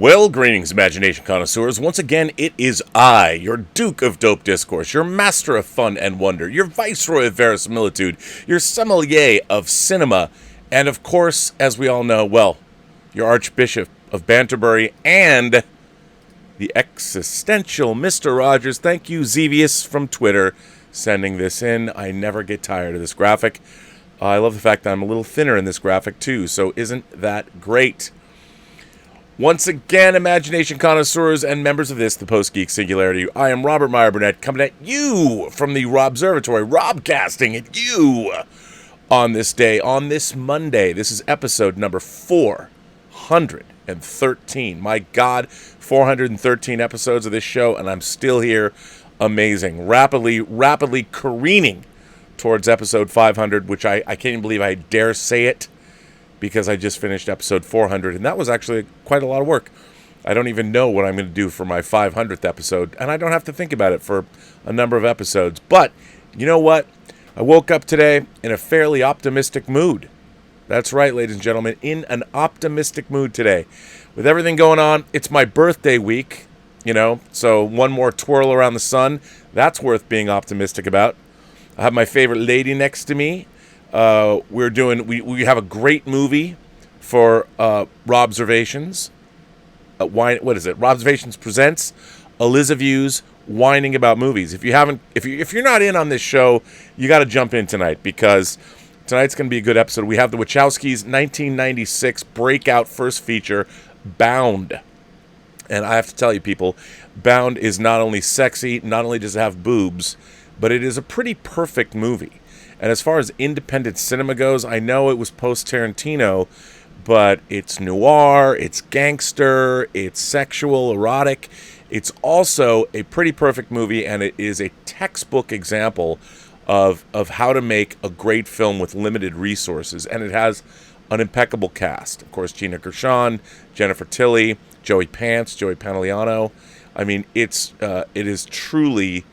Well, greetings, imagination connoisseurs. Once again, it is I, your Duke of Dope Discourse, your master of fun and wonder, your viceroy of verisimilitude, your sommelier of cinema, and of course, as we all know, well, your Archbishop of Banterbury and the existential Mr. Rogers. Thank you, Zevius from Twitter, sending this in. I never get tired of this graphic. I love the fact that I'm a little thinner in this graphic, too, so isn't that great? Once again, imagination connoisseurs and members of this, the Post-Geek Singularity, I am Robert Meyer Burnett, coming at you from the Robservatory, Robcasting at you on this day, on this Monday. This is episode number 413. My God, 413 episodes of this show, and I'm still here. Amazing. Rapidly careening towards episode 500, which I can't even believe I dare say it, because I just finished episode 400, and that was actually quite a lot of work. I don't even know what I'm going to do for my 500th episode, and I don't have to think about it for a number of episodes. But, you know what? I woke up today in a fairly optimistic mood. That's right, ladies and gentlemen, in an optimistic mood today. With everything going on, it's my birthday week, so one more twirl around the sun. That's worth being optimistic about. I have my favorite lady next to me. We have a great movie for Robservations. What is it? Robservations presents Elizaviews whining about movies. If you're not in on this show, you got to jump in tonight, because tonight's going to be a good episode. We have the Wachowskis' 1996 breakout first feature, Bound. And I have to tell you, people, Bound is not only sexy, not only does it have boobs, but it is a pretty perfect movie. And as far as independent cinema goes, I know it was post-Tarantino, but it's noir, it's gangster, it's sexual, erotic. It's also a pretty perfect movie, and it is a textbook example of how to make a great film with limited resources. And it has an impeccable cast. Of course, Gina Gershon, Jennifer Tilly, Joey Pantoliano. I mean, it is truly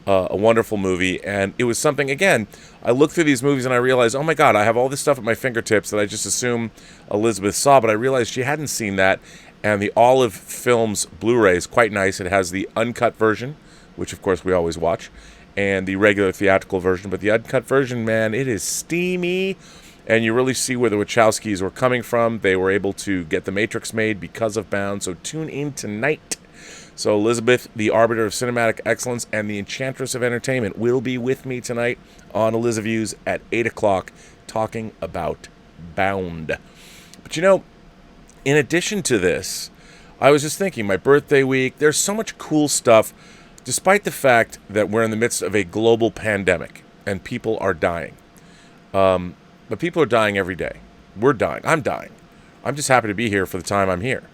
a wonderful movie, and it was something, again, I look through these movies and I realize, oh my God, I have all this stuff at my fingertips that I just assume Elizabeth saw, but I realized she hadn't seen that. And the Olive Films Blu-ray is quite nice. It has the uncut version, which of course we always watch, and the regular theatrical version. But the uncut version, man, it is steamy, and you really see where the Wachowskis were coming from. They were able to get The Matrix made because of Bound, so tune in tonight. So Elizabeth, the arbiter of cinematic excellence and the enchantress of entertainment, will be with me tonight on Elizaviews at 8 o'clock talking about Bound. But in addition to this, I was just thinking, my birthday week, there's so much cool stuff, despite the fact that we're in the midst of a global pandemic and people are dying. But people are dying every day. We're dying. I'm dying. I'm just happy to be here for the time I'm here.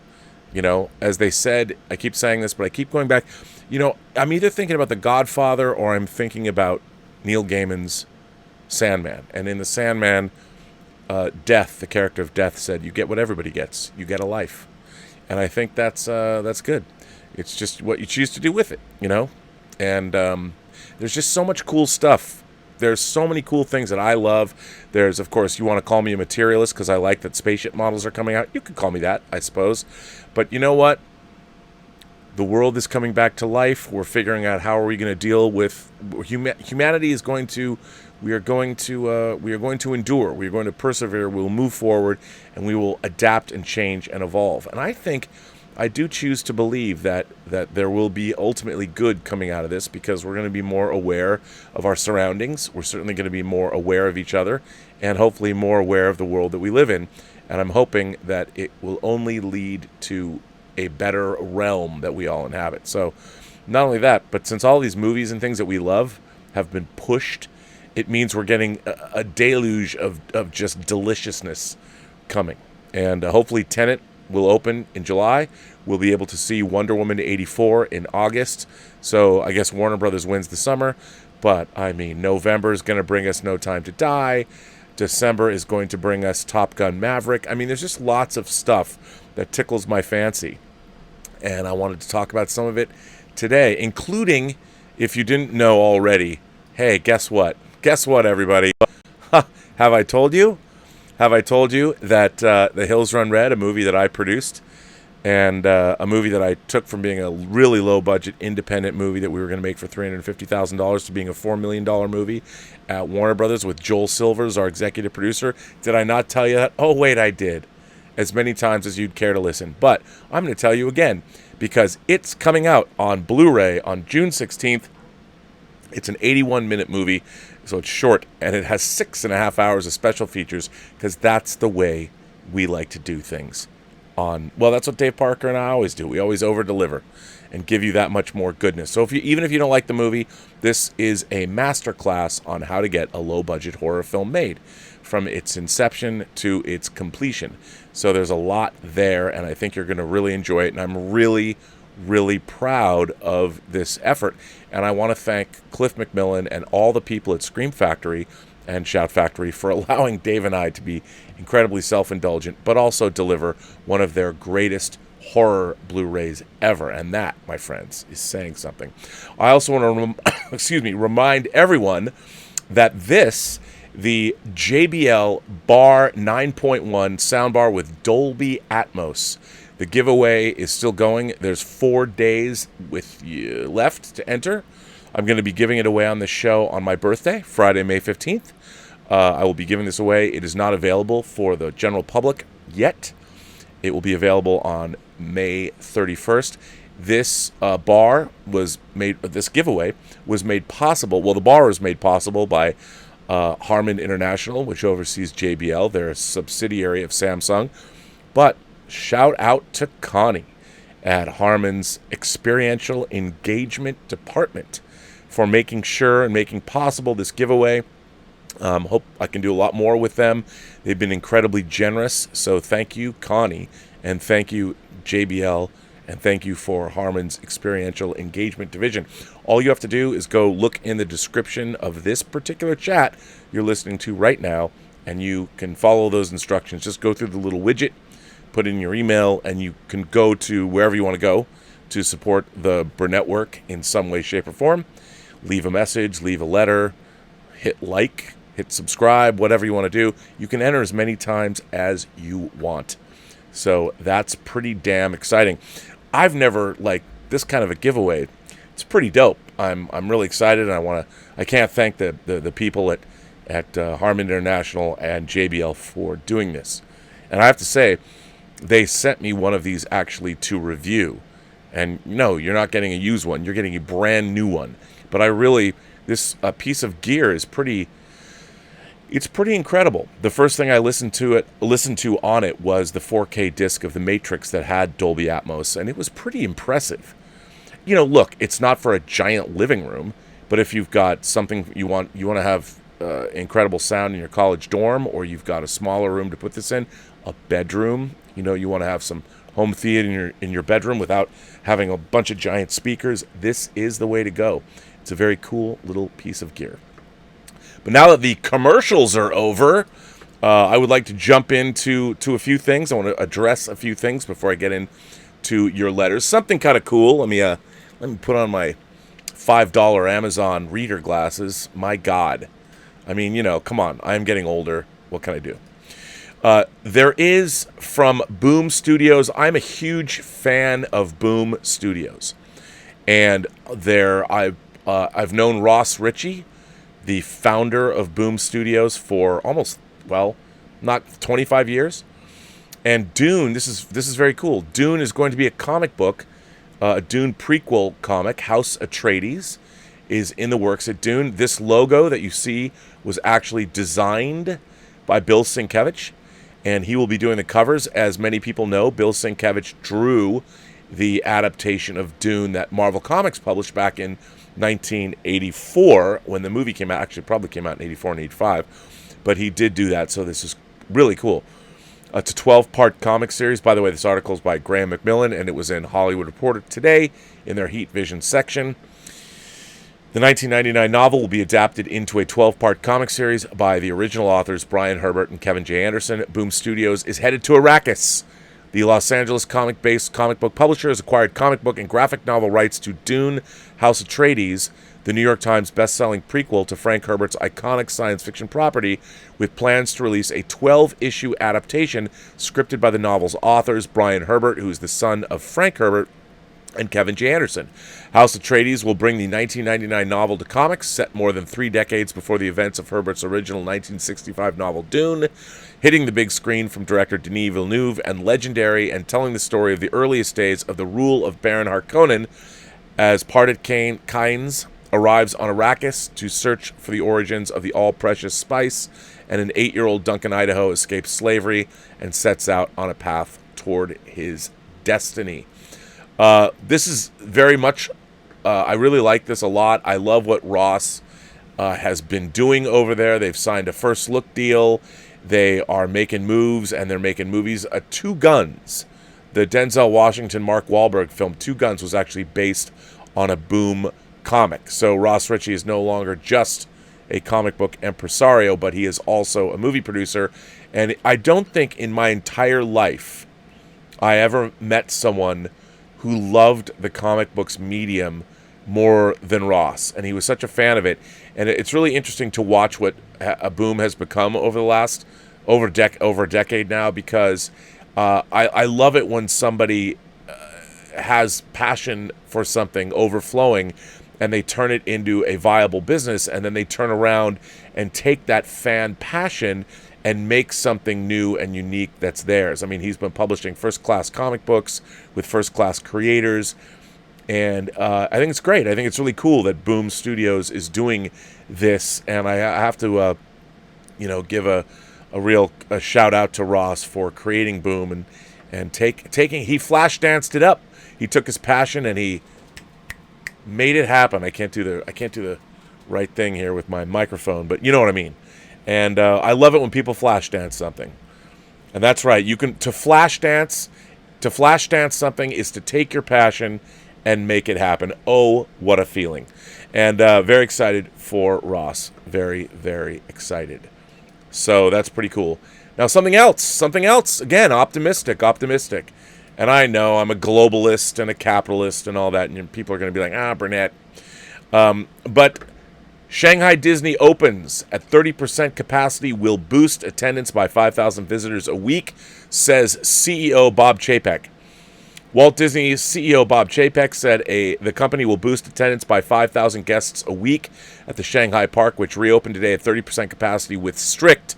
As they said, I keep saying this, but I keep going back. I'm either thinking about The Godfather or I'm thinking about Neil Gaiman's Sandman. And in the Sandman, Death, the character of Death, said, "You get what everybody gets. You get a life." And I think that's good. It's just what you choose to do with it, And there's just so much cool stuff. There's so many cool things that I love. There's, of course, you want to call me a materialist because I like that spaceship models are coming out. You could call me that, I suppose. But you know what? The world is coming back to life. We're figuring out how are we going to deal with humanity. We are going to endure. We are going to persevere. We'll move forward, and we will adapt and change and evolve. And I do choose to believe that there will be ultimately good coming out of this, because we're going to be more aware of our surroundings. We're certainly going to be more aware of each other, and hopefully more aware of the world that we live in. And I'm hoping that it will only lead to a better realm that we all inhabit. So not only that, but since all these movies and things that we love have been pushed, it means we're getting a deluge of just deliciousness coming. And hopefully Tenet will open in July. We'll be able to see Wonder Woman 84 in August. So I guess Warner Brothers wins the summer. But, November is going to bring us No Time to Die. December is going to bring us Top Gun Maverick. There's just lots of stuff that tickles my fancy. And I wanted to talk about some of it today, including, if you didn't know already, hey, guess what? Guess what, everybody? Have I told you? Have I told you that The Hills Run Red, a movie that I produced and a movie that I took from being a really low-budget independent movie that we were going to make for $350,000 to being a $4 million movie at Warner Brothers with Joel Silvers, our executive producer. Did I not tell you that? Oh, wait, I did. As many times as you'd care to listen. But I'm going to tell you again, because it's coming out on Blu-ray on June 16th. It's an 81-minute movie, so it's short, and it has 6.5 hours of special features, because that's the way we like to do things. Well, that's what Dave Parker and I always do. We always over-deliver and give you that much more goodness. So even if you don't like the movie, this is a masterclass on how to get a low-budget horror film made, from its inception to its completion. So there's a lot there, and I think you're going to really enjoy it, and I'm really, really proud of this effort. And I want to thank Cliff McMillan and all the people at Scream Factory and Shout Factory for allowing Dave and I to be incredibly self-indulgent, but also deliver one of their greatest horror Blu-rays ever. And that, my friends, is saying something. I also want to remind everyone that the JBL Bar 9.1 soundbar with Dolby Atmos, the giveaway is still going. There's 4 days left to enter. I'm going to be giving it away on the show on my birthday, Friday, May 15th. I will be giving this away. It is not available for the general public yet. It will be available on May 31st. This this giveaway was made possible. Well, the bar was made possible by Harman International, which oversees JBL. They're a subsidiary of Samsung. But shout out to Connie at Harman's Experiential Engagement Department for making sure and making possible this giveaway. Hope I can do a lot more with them. They've been incredibly generous. So thank you, Connie, and thank you, JBL, and thank you for Harman's Experiential Engagement Division. All you have to do is go look in the description of this particular chat you're listening to right now, and you can follow those instructions. Just go through the little widget, put in your email, and you can go to wherever you want to go to support the Burnettwork in some way, shape, or form. Leave a message, leave a letter, hit like, hit subscribe, whatever you want to do. You can enter as many times as you want. So that's pretty damn exciting. I've never, this kind of a giveaway. It's pretty dope. I'm really excited, and I can't thank the people at Harman International and JBL for doing this. And I have to say, they sent me one of these actually to review. And no, you're not getting a used one. You're getting a brand new one. But this piece of gear is pretty incredible. The first thing I listened to on it was the 4K disc of The Matrix that had Dolby Atmos, and it was pretty impressive. Look, it's not for a giant living room, but if you've got something you want to have incredible sound in your college dorm, or you've got a smaller room to put this in, a bedroom, you want to have some home theater in your bedroom without having a bunch of giant speakers, this is the way to go. It's a very cool little piece of gear. But now that the commercials are over, I would like to jump into a few things. I want to address a few things before I get into your letters. Something kind of cool. Let me put on my $5 Amazon reader glasses. My God. I mean, come on. I am getting older. What can I do? There is from Boom Studios. I'm a huge fan of Boom Studios. And I've known Ross Ritchie, the founder of Boom Studios, for almost, not 25 years. And Dune, this is very cool. Dune is going to be a comic book, a Dune prequel comic. House Atreides is in the works at Dune. This logo that you see was actually designed by Bill Sienkiewicz, and he will be doing the covers. As many people know, Bill Sienkiewicz drew the adaptation of Dune that Marvel Comics published back in 1984 when the movie came out. Actually, probably came out in 84 and 85, but he did do that, so this is really cool. It's a 12-part comic series. By the way, this article is by Graham McMillan, and it was in Hollywood Reporter today in their Heat Vision section. The 1999 novel will be adapted into a 12-part comic series by the original authors Brian Herbert and Kevin J. Anderson. Boom Studios is headed to Arrakis. The Los Angeles comic-based comic book publisher has acquired comic book and graphic novel rights to Dune, House Atreides, the New York Times best-selling prequel to Frank Herbert's iconic science fiction property, with plans to release a 12-issue adaptation scripted by the novel's authors, Brian Herbert, who is the son of Frank Herbert, and Kevin J. Anderson. House Atreides will bring the 1999 novel to comics, set more than 3 decades before the events of Herbert's original 1965 novel Dune, hitting the big screen from director Denis Villeneuve, and legendary and telling the story of the earliest days of the rule of Baron Harkonnen as Parted Kynes arrives on Arrakis to search for the origins of the all-precious spice, and an 8-year-old Duncan Idaho escapes slavery and sets out on a path toward his destiny. This is very much, I really like this a lot. I love what Ross has been doing over there. They've signed a first look deal. They are making moves, and they're making movies. Two Guns, the Denzel Washington, Mark Wahlberg film Two Guns, was actually based on a Boom comic. So Ross Ritchie is no longer just a comic book impresario, but he is also a movie producer. And I don't think in my entire life I ever met someone who loved the comic books medium more than Ross, and he was such a fan of it. And it's really interesting to watch what a Boom has become over the last over a decade now, because I love it when somebody has passion for something overflowing, and they turn it into a viable business, and then they turn around and take that fan passion and make something new and unique that's theirs. I mean, he's been publishing first-class comic books with first-class creators, and I think it's great. I think it's really cool that Boom Studios is doing this, and I have to, give a real shout-out to Ross for creating Boom and taking. He flash danced it up. He took his passion and he made it happen. I can't do the right thing here with my microphone, but you know what I mean. And I love it when people flash dance something. And that's right. To flash dance something is to take your passion and make it happen. Oh, what a feeling. And very excited for Ross. Very, very excited. So that's pretty cool. Now something else. Again, optimistic. And I know I'm a globalist and a capitalist and all that, and people are going to be like, Burnett. But Shanghai Disney opens at 30% capacity, will boost attendance by 5,000 visitors a week, says CEO Bob Chapek. Walt Disney's CEO Bob Chapek said the company will boost attendance by 5,000 guests a week at the Shanghai park, which reopened today at 30% capacity with strict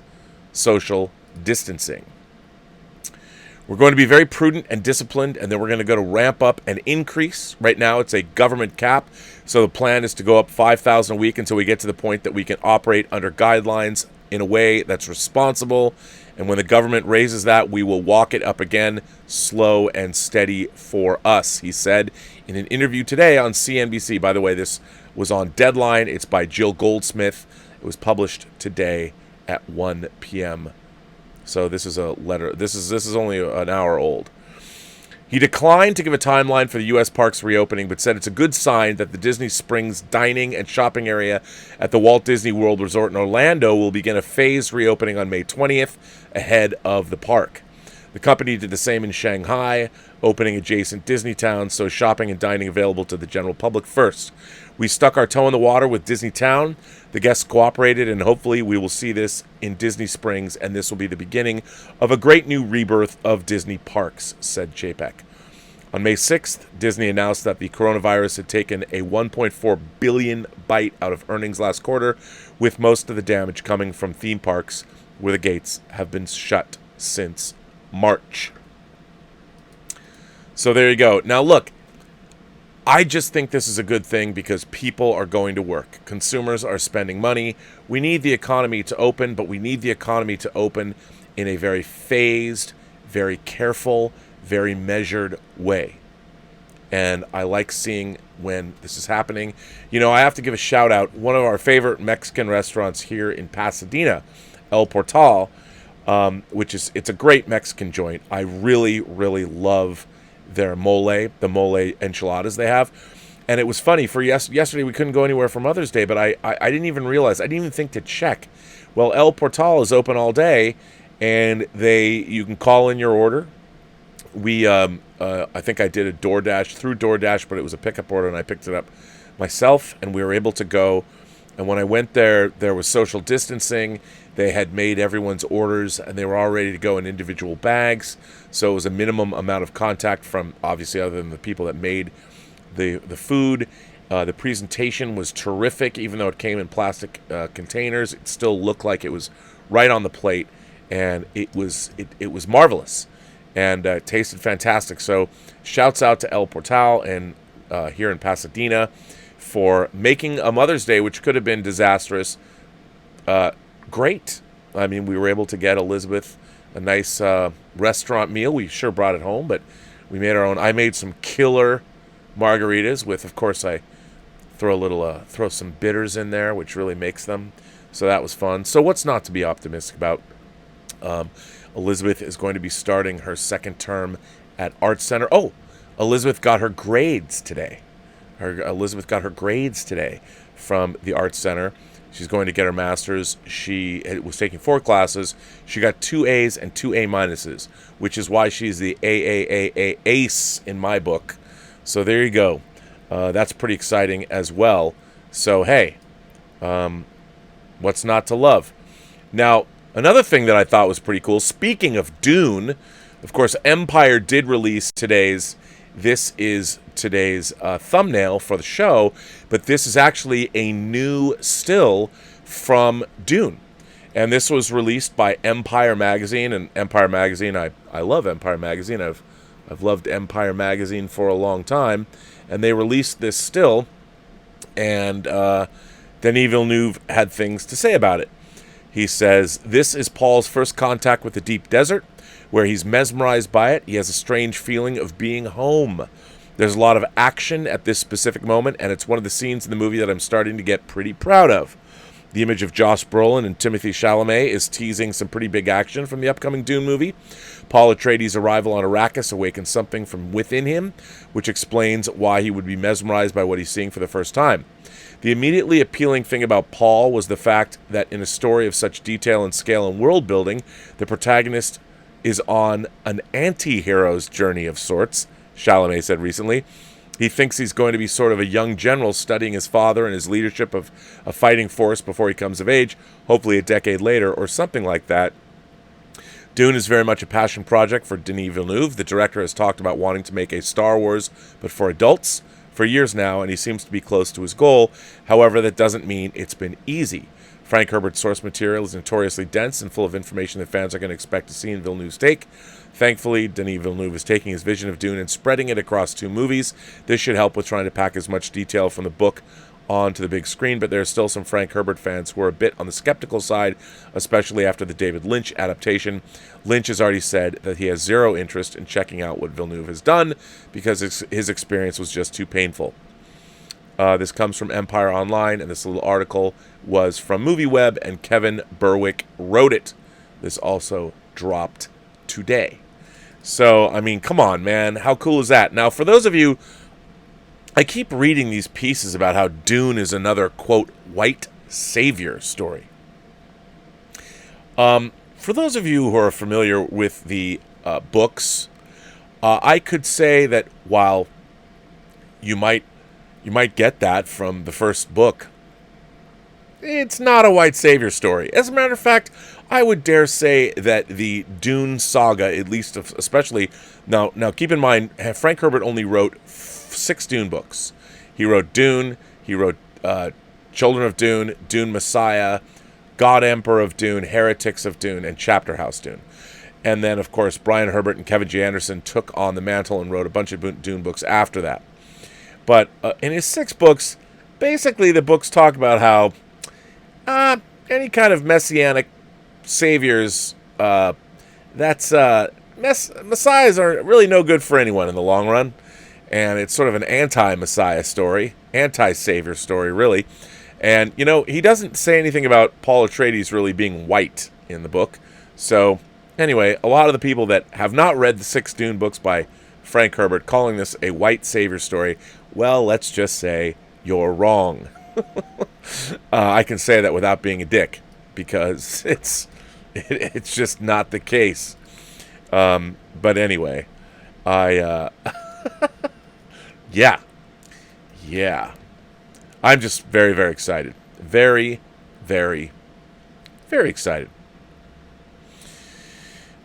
social distancing. We're going to be very prudent and disciplined, and then we're going to go to ramp up and increase. Right now, it's a government cap, so the plan is to go up 5,000 a week until we get to the point that we can operate under guidelines in a way that's responsible. And when the government raises that, we will walk it up again, slow and steady for us, he said in an interview today on CNBC. By the way, this was on Deadline. It's by Jill Goldsmith. It was published today at 1 p.m. So this is a letter. This is only an hour old. He declined to give a timeline for the U.S. parks reopening, but said it's a good sign that the Disney Springs dining and shopping area at the Walt Disney World Resort in Orlando will begin a phased reopening on May 20th, ahead of the park. The company did the same in Shanghai, opening adjacent Disney towns, so shopping and dining available to the general public first. We stuck our toe in the water with Disney Town. The guests cooperated, and hopefully we will see this in Disney Springs, and this will be the beginning of a great new rebirth of Disney parks, said Chapek. On May 6th, Disney announced that the coronavirus had taken a $1.4 billion bite out of earnings last quarter, with most of the damage coming from theme parks, where the gates have been shut since March. So there you go. Now look, I just think this is a good thing because people are going to work. Consumers are spending money. We need the economy to open, but we need the economy to open in a very phased, very careful, very measured way. And I like seeing when this is happening. You know, I have to give a shout out. One of our favorite Mexican restaurants here in Pasadena, El Portal, it's a great Mexican joint. I really, really love their mole, the mole enchiladas they have. And it was funny, for yesterday we couldn't go anywhere for Mother's Day, but I didn't even realize, I didn't even think to check. Well, El Portal is open all day, and you can call in your order. I think I did a through DoorDash, but it was a pickup order, and I picked it up myself, and we were able to go. And when I went there, there was social distancing. They had made everyone's orders, and they were all ready to go in individual bags. So it was a minimum amount of contact from, obviously, other than the people that made the food. The presentation was terrific, even though it came in plastic containers. It still looked like it was right on the plate, and it was marvelous, and tasted fantastic. So shouts out to El Portal and here in Pasadena for making a Mother's Day, which could have been disastrous, great. I mean, we were able to get Elizabeth a nice restaurant meal. We sure brought it home, but we made our own. I made some killer margaritas with, of course, I throw some bitters in there, which really makes them. So that was fun. So what's not to be optimistic about? Elizabeth is going to be starting her second term at Art Center. Oh, Elizabeth got her grades today. Elizabeth got her grades today from the Art Center. She's going to get her master's. She was taking 4 classes. She got 2 A's and 2 A minuses, which is why she's the AAAA ace in my book. So there you go. That's pretty exciting as well. So, hey, what's not to love? Now, another thing that I thought was pretty cool, speaking of Dune, of course, Empire did release today's thumbnail for the show, but this is actually a new still from Dune. And this was released by Empire Magazine, and Empire Magazine, I love Empire Magazine. I've loved Empire Magazine for a long time, and they released this still, and Denis Villeneuve had things to say about it. He says, "This is Paul's first contact with the deep desert, where he's mesmerized by it. He has a strange feeling of being home. There's a lot of action at this specific moment, and it's one of the scenes in the movie that I'm starting to get pretty proud of. The image of Josh Brolin and Timothée Chalamet is teasing some pretty big action from the upcoming Dune movie. Paul Atreides' arrival on Arrakis awakens something from within him, which explains why he would be mesmerized by what he's seeing for the first time. The immediately appealing thing about Paul was the fact that in a story of such detail and scale and world building, the protagonist is on an anti-hero's journey of sorts," Chalamet said recently. He thinks he's going to be sort of a young general studying his father and his leadership of a fighting force before he comes of age, hopefully a decade later or something like that. Dune is very much a passion project for Denis Villeneuve. The director has talked about wanting to make a Star Wars, but for adults, for years now, and he seems to be close to his goal. However, that doesn't mean it's been easy. Frank Herbert's source material is notoriously dense and full of information that fans are going to expect to see in Villeneuve's take. Thankfully, Denis Villeneuve is taking his vision of Dune and spreading it across 2 movies. This should help with trying to pack as much detail from the book onto the big screen, but there are still some Frank Herbert fans who are a bit on the skeptical side, especially after the David Lynch adaptation. Lynch has already said that he has zero interest in checking out what Villeneuve has done because his experience was just too painful. This comes from Empire Online, and this little article was from MovieWeb, and Kevin Berwick wrote it. This also dropped today. So, I mean, come on, man. How cool is that? Now, for those of you, I keep reading these pieces about how Dune is another, quote, white savior story. For those of you who are familiar with the books, I could say that while you might get that from the first book, it's not a white savior story. As a matter of fact, I would dare say that the Dune saga, at least especially now keep in mind, Frank Herbert only wrote 6 Dune books. He wrote Dune, he wrote Children of Dune, Dune Messiah, God Emperor of Dune, Heretics of Dune, and Chapter House Dune. And then, of course, Brian Herbert and Kevin J. Anderson took on the mantle and wrote a bunch of Dune books after that. But in his 6 books, basically the books talk about how any kind of messianic saviors, messiahs are really no good for anyone in the long run. And it's sort of an anti-messiah story, anti-savior story, really. And, you know, he doesn't say anything about Paul Atreides really being white in the book. So, anyway, a lot of the people that have not read the 6 Dune books by Frank Herbert calling this a white savior story, well, let's just say you're wrong. I can say that without being a dick, because it's just not the case. But anyway, yeah. I'm just very, very excited. Very, very, very excited.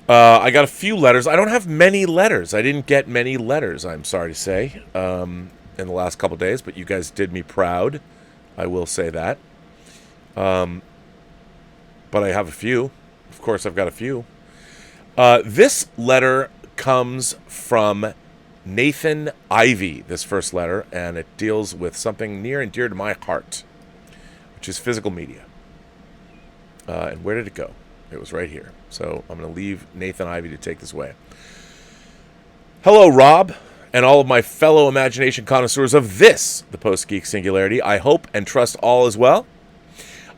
I got a few letters. I don't have many letters. I didn't get many letters, I'm sorry to say, in the last couple days, but you guys did me proud. I will say that. But I have a few. Of course, I've got a few. This letter comes from Nathan Ivy, this first letter, and it deals with something near and dear to my heart, which is physical media. And where did it go? It was right here. So I'm going to leave Nathan Ivy to take this away. Hello, Rob, and all of my fellow imagination connoisseurs of this, the Post-Geek Singularity. I hope and trust all is well.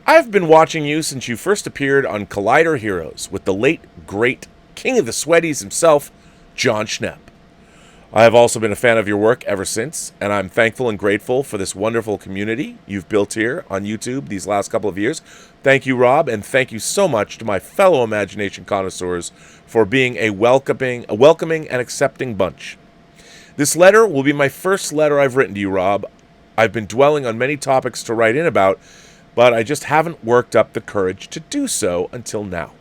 I've been watching you since you first appeared on Collider Heroes with the late, great king of the sweaties himself, John Schnepp. I have also been a fan of your work ever since, and I'm thankful and grateful for this wonderful community you've built here on YouTube these last couple of years. Thank you, Rob, and thank you so much to my fellow imagination connoisseurs for being a welcoming and accepting bunch. This letter will be my first letter I've written to you, Rob. I've been dwelling on many topics to write in about, but I just haven't worked up the courage to do so until now.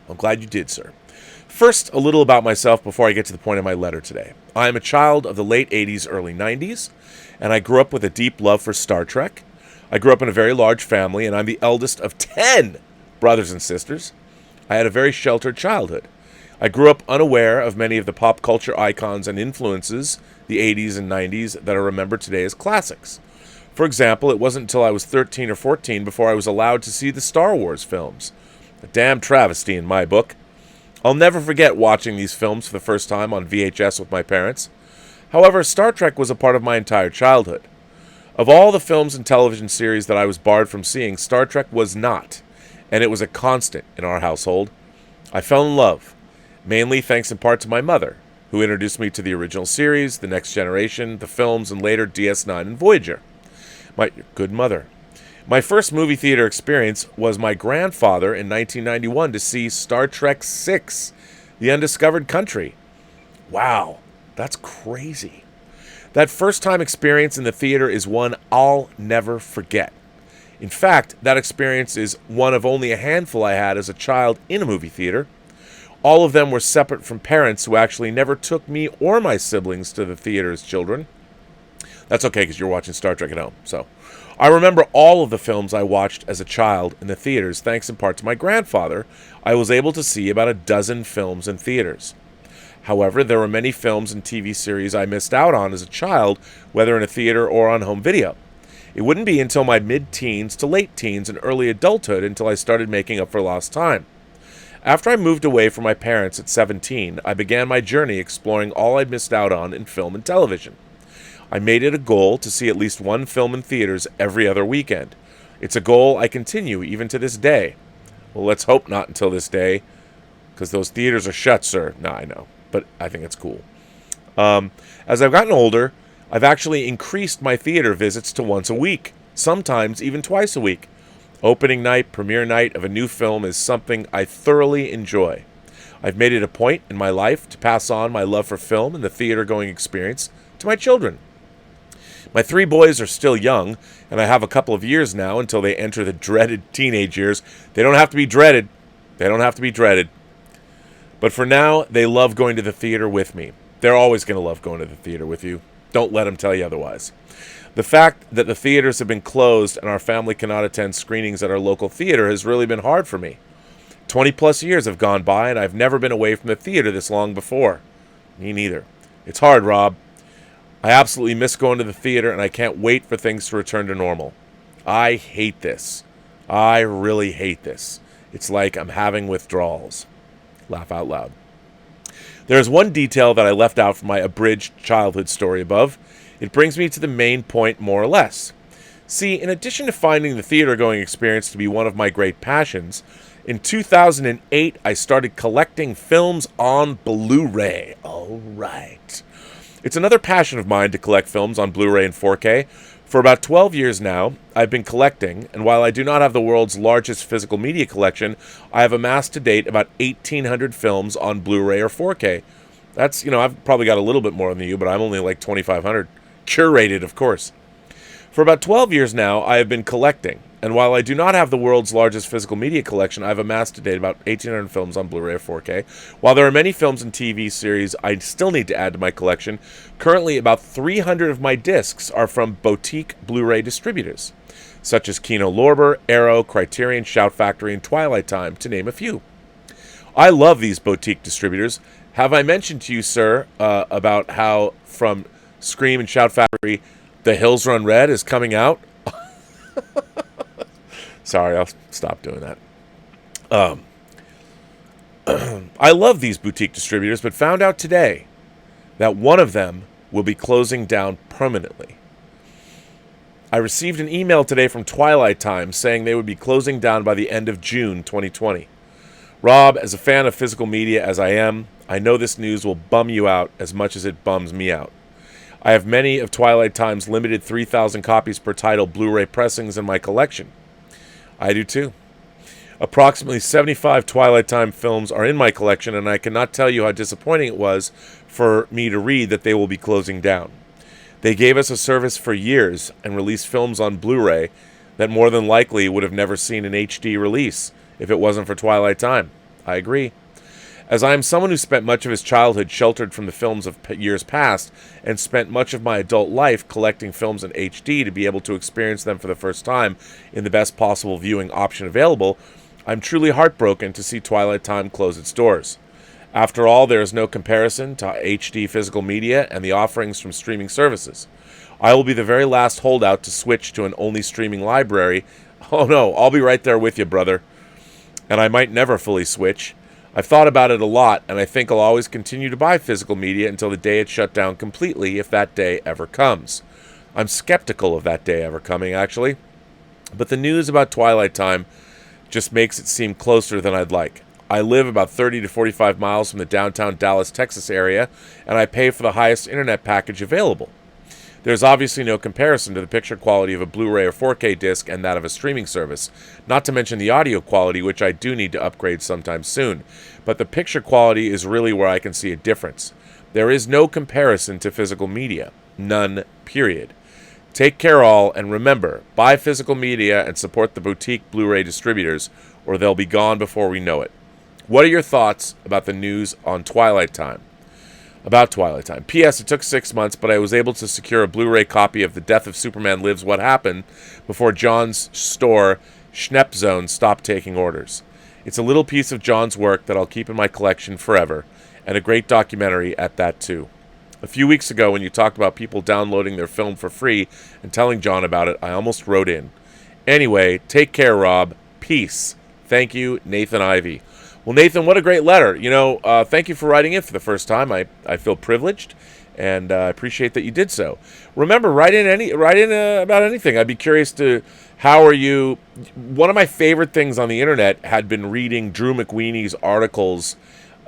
I'm glad you did, sir. First, a little about myself before I get to the point of my letter today. I am a child of the late 80s, early 90s, and I grew up with a deep love for Star Trek. I grew up in a very large family, and I'm the eldest of 10 brothers and sisters. I had a very sheltered childhood. I grew up unaware of many of the pop culture icons and influences, the 80s and 90s, that are remembered today as classics. For example, it wasn't until I was 13 or 14 before I was allowed to see the Star Wars films. A damn travesty in my book. I'll never forget watching these films for the first time on VHS with my parents. However, Star Trek was a part of my entire childhood. Of all the films and television series that I was barred from seeing, Star Trek was not, and it was a constant in our household. I fell in love, mainly thanks in part to my mother, who introduced me to the original series, The Next Generation, the films, and later DS9 and Voyager. My good mother. My first movie theater experience was my grandfather in 1991 to see Star Trek VI, The Undiscovered Country. Wow, that's crazy. That first-time experience in the theater is one I'll never forget. In fact, that experience is one of only a handful I had as a child in a movie theater. All of them were separate from parents who actually never took me or my siblings to the theater as children. That's okay, because you're watching Star Trek at home, so... I remember all of the films I watched as a child in the theaters, thanks in part to my grandfather. I was able to see about a dozen films in theaters. However, there were many films and TV series I missed out on as a child, whether in a theater or on home video. It wouldn't be until my mid-teens to late teens and early adulthood until I started making up for lost time. After I moved away from my parents at 17, I began my journey exploring all I'd missed out on in film and television. I made it a goal to see at least one film in theaters every other weekend. It's a goal I continue even to this day. Well, let's hope not until this day, because those theaters are shut, sir. No, I know, but I think it's cool. As I've gotten older, I've actually increased my theater visits to once a week, sometimes even twice a week. Opening night, premiere night of a new film is something I thoroughly enjoy. I've made it a point in my life to pass on my love for film and the theater-going experience to my children. My 3 boys are still young, and I have a couple of years now until they enter the dreaded teenage years. They don't have to be dreaded. They don't have to be dreaded. But for now, they love going to the theater with me. They're always going to love going to the theater with you. Don't let them tell you otherwise. The fact that the theaters have been closed and our family cannot attend screenings at our local theater has really been hard for me. 20-plus years have gone by, and I've never been away from the theater this long before. Me neither. It's hard, Rob. I absolutely miss going to the theater, and I can't wait for things to return to normal. I hate this. I really hate this. It's like I'm having withdrawals. Laugh out loud. There is one detail that I left out from my abridged childhood story above. It brings me to the main point more or less. See, in addition to finding the theater-going experience to be one of my great passions, in 2008 I started collecting films on Blu-ray. All right. It's another passion of mine to collect films on Blu-ray and 4K. For about 12 years now, I've been collecting, and while I do not have the world's largest physical media collection, I have amassed to date about 1,800 films on Blu-ray or 4K. That's, I've probably got a little bit more than you, but I'm only like 2,500. Curated, of course. For about 12 years now, I have been collecting, and while I do not have the world's largest physical media collection, I've amassed to date about 1,800 films on Blu-ray or 4K. While there are many films and TV series I still need to add to my collection, currently about 300 of my discs are from boutique Blu-ray distributors, such as Kino Lorber, Arrow, Criterion, Shout Factory, and Twilight Time, to name a few. I love these boutique distributors. Have I mentioned to you, sir, about how from Scream and Shout Factory, The Hills Run Red is coming out? Sorry, I'll stop doing that. I love these boutique distributors, but found out today that one of them will be closing down permanently. I received an email today from Twilight Time saying they would be closing down by the end of June 2020. Rob, as a fan of physical media as I am, I know this news will bum you out as much as it bums me out. I have many of Twilight Time's limited 3,000 copies per title Blu-ray pressings in my collection. I do too. Approximately 75 Twilight Time films are in my collection, and I cannot tell you how disappointing it was for me to read that they will be closing down. They gave us a service for years and released films on Blu-ray that more than likely would have never seen an HD release if it wasn't for Twilight Time. I agree. As I am someone who spent much of his childhood sheltered from the films of years past and spent much of my adult life collecting films in HD to be able to experience them for the first time in the best possible viewing option available, I'm truly heartbroken to see Twilight Time close its doors. After all, there is no comparison to HD physical media and the offerings from streaming services. I will be the very last holdout to switch to an only streaming library. Oh no, I'll be right there with you, brother. And I might never fully switch. I've thought about it a lot, and I think I'll always continue to buy physical media until the day it's shut down completely, if that day ever comes. I'm skeptical of that day ever coming, actually. But the news about Twilight Time just makes it seem closer than I'd like. I live about 30 to 45 miles from the downtown Dallas, Texas area, and I pay for the highest internet package available. There's obviously no comparison to the picture quality of a Blu-ray or 4K disc and that of a streaming service, not to mention the audio quality, which I do need to upgrade sometime soon. But the picture quality is really where I can see a difference. There is no comparison to physical media. None, period. Take care all, and remember, buy physical media and support the boutique Blu-ray distributors, or they'll be gone before we know it. What are your thoughts about the news on Twilight Time? About Twilight Time. P.S. It took 6 months, but I was able to secure a Blu-ray copy of The Death of Superman Lives What Happened before John's store, Schnepp Zone, stopped taking orders. It's a little piece of John's work that I'll keep in my collection forever, and a great documentary at that too. A few weeks ago, when you talked about people downloading their film for free and telling John about it, I almost wrote in. Anyway, take care, Rob. Peace. Thank you, Nathan Ivey. Well, Nathan, what a great letter. Thank you for writing in for the first time. I feel privileged, and I appreciate that you did so. Remember, write in about anything. I'd be curious to, how are you? One of my favorite things on the internet had been reading Drew McWeeney's articles,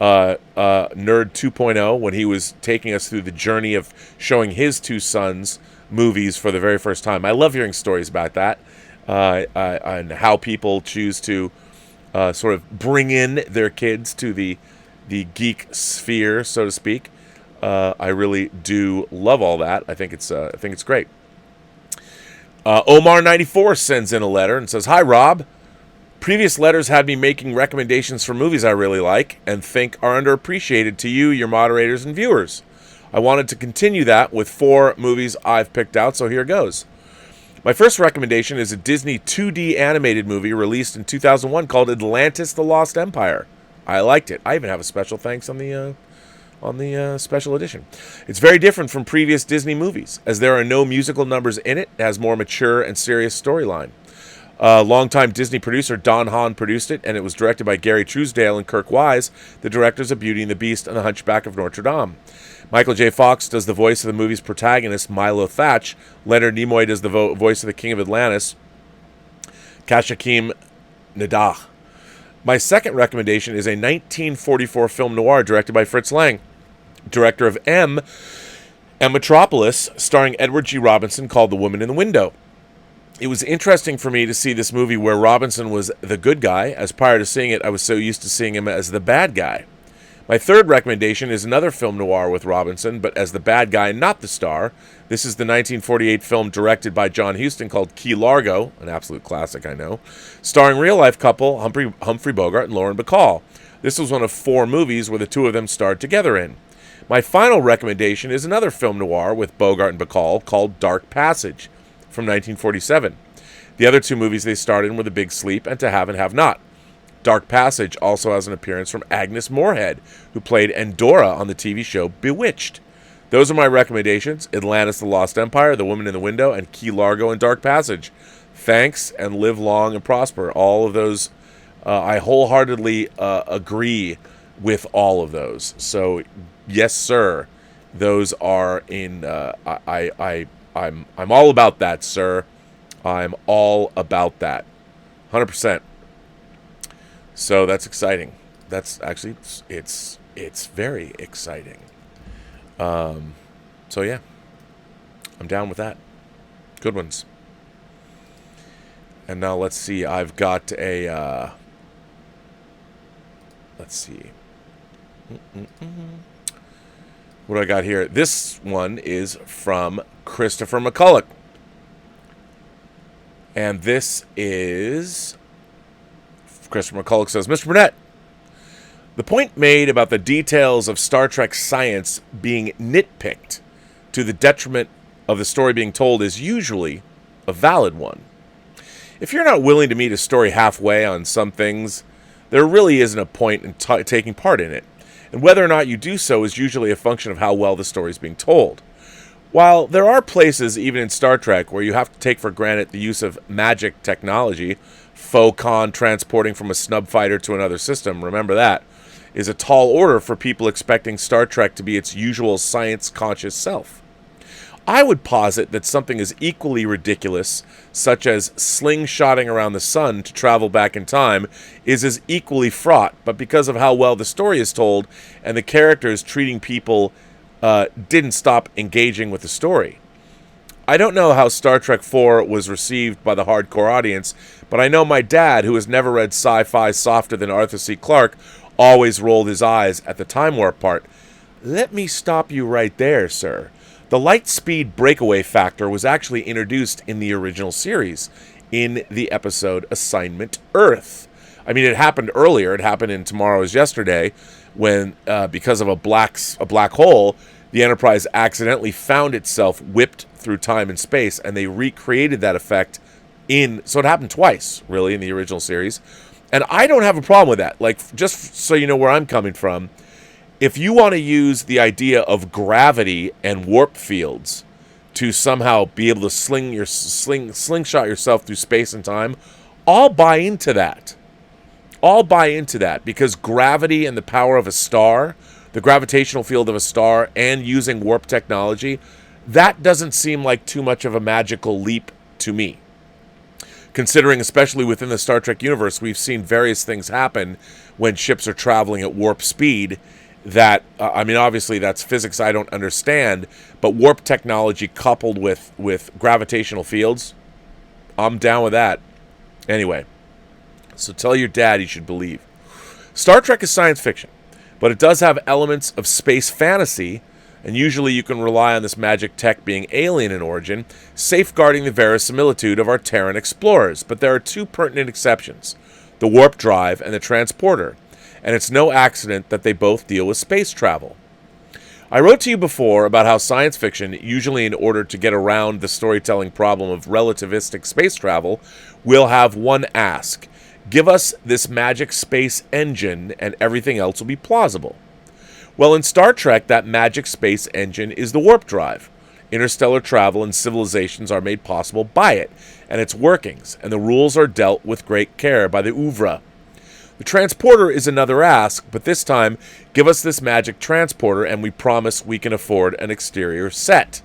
Nerd 2.0, when he was taking us through the journey of showing his two sons movies for the very first time. I love hearing stories about that, and how people choose to sort of bring in their kids to the geek sphere, so to speak. I really do love all that. I think it's great. Omar94 sends in a letter and says, "Hi, Rob. Previous letters had me making recommendations for movies I really like and think are underappreciated to you, your moderators, and viewers. I wanted to continue that with 4 movies I've picked out, so here goes. My first recommendation is a Disney 2D animated movie released in 2001 called Atlantis: The Lost Empire. I liked it. I even have a special thanks on the special edition. It's very different from previous Disney movies, as there are no musical numbers in it. It has more mature and serious storyline. Longtime Disney producer Don Hahn produced it, and it was directed by Gary Truesdale and Kirk Wise, the directors of Beauty and the Beast and The Hunchback of Notre Dame. Michael J. Fox does the voice of the movie's protagonist, Milo Thatch. Leonard Nimoy does the voice of the King of Atlantis, Kashakim Nadah. My second recommendation is a 1944 film noir directed by Fritz Lang, director of M and Metropolis, starring Edward G. Robinson, called The Woman in the Window. It was interesting for me to see this movie where Robinson was the good guy, as prior to seeing it, I was so used to seeing him as the bad guy. My third recommendation is another film noir with Robinson, but as the bad guy, not the star. This is the 1948 film directed by John Huston called Key Largo, an absolute classic, I know, starring real-life couple Humphrey Bogart and Lauren Bacall. This was one of 4 movies where the two of them starred together in. My final recommendation is another film noir with Bogart and Bacall called Dark Passage from 1947. The other 2 movies they starred in were The Big Sleep and To Have and Have Not. Dark Passage also has an appearance from Agnes Moorehead, who played Endora on the TV show Bewitched. Those are my recommendations: Atlantis the Lost Empire, The Woman in the Window, and Key Largo and Dark Passage. Thanks, and live long and prosper. All of those, I wholeheartedly agree with all of those. So, yes, sir, those are in. I'm all about that, sir. I'm all about that, 100%. So that's exciting. That's actually it's very exciting. So yeah, I'm down with that. Good ones. And now let's see. I've got a. Let's see. What do I got here? This one is from Christopher McCulloch, and this is. Christopher McCulloch says, Mr. Burnett, the point made about the details of Star Trek science being nitpicked to the detriment of the story being told is usually a valid one. If you're not willing to meet a story halfway on some things, there really isn't a point in taking part in it, and whether or not you do so is usually a function of how well the story is being told. While there are places, even in Star Trek, where you have to take for granted the use of magic technology, Focon transporting from a snub fighter to another system, remember that, is a tall order for people expecting Star Trek to be its usual science-conscious self. I would posit that something as equally ridiculous, such as slingshotting around the sun to travel back in time, is as equally fraught, but because of how well the story is told and the characters treating people didn't stop engaging with the story. I don't know how Star Trek IV was received by the hardcore audience, but I know my dad, who has never read sci-fi softer than Arthur C. Clarke, always rolled his eyes at the time warp part. Let me stop you right there, sir. The light speed breakaway factor was actually introduced in the original series, in the episode Assignment Earth. I mean, it happened earlier. It happened in Tomorrow is Yesterday, when, because of a black hole, the Enterprise accidentally found itself whipped through time and space, and they recreated that effect so it happened twice, really, in the original series. And I don't have a problem with that. Like, just so you know where I'm coming from, if you want to use the idea of gravity and warp fields to somehow be able to slingshot yourself through space and time, I'll buy into that. I'll buy into that, because gravity and the power of a star, the gravitational field of a star, and using warp technology, that doesn't seem like too much of a magical leap to me. Considering, especially within the Star Trek universe, we've seen various things happen when ships are traveling at warp speed that, I mean, obviously that's physics I don't understand, but warp technology coupled with gravitational fields, I'm down with that. Anyway, so tell your dad he should believe. Star Trek is science fiction, but it does have elements of space fantasy, and usually you can rely on this magic tech being alien in origin, safeguarding the verisimilitude of our Terran explorers. But there are 2 pertinent exceptions, the warp drive and the transporter, and it's no accident that they both deal with space travel. I wrote to you before about how science fiction, usually in order to get around the storytelling problem of relativistic space travel, will have one ask: give us this magic space engine and everything else will be plausible. Well, in Star Trek, that magic space engine is the warp drive. Interstellar travel and civilizations are made possible by it and its workings, and the rules are dealt with great care by the oeuvre. The transporter is another ask, but this time, give us this magic transporter and we promise we can afford an exterior set.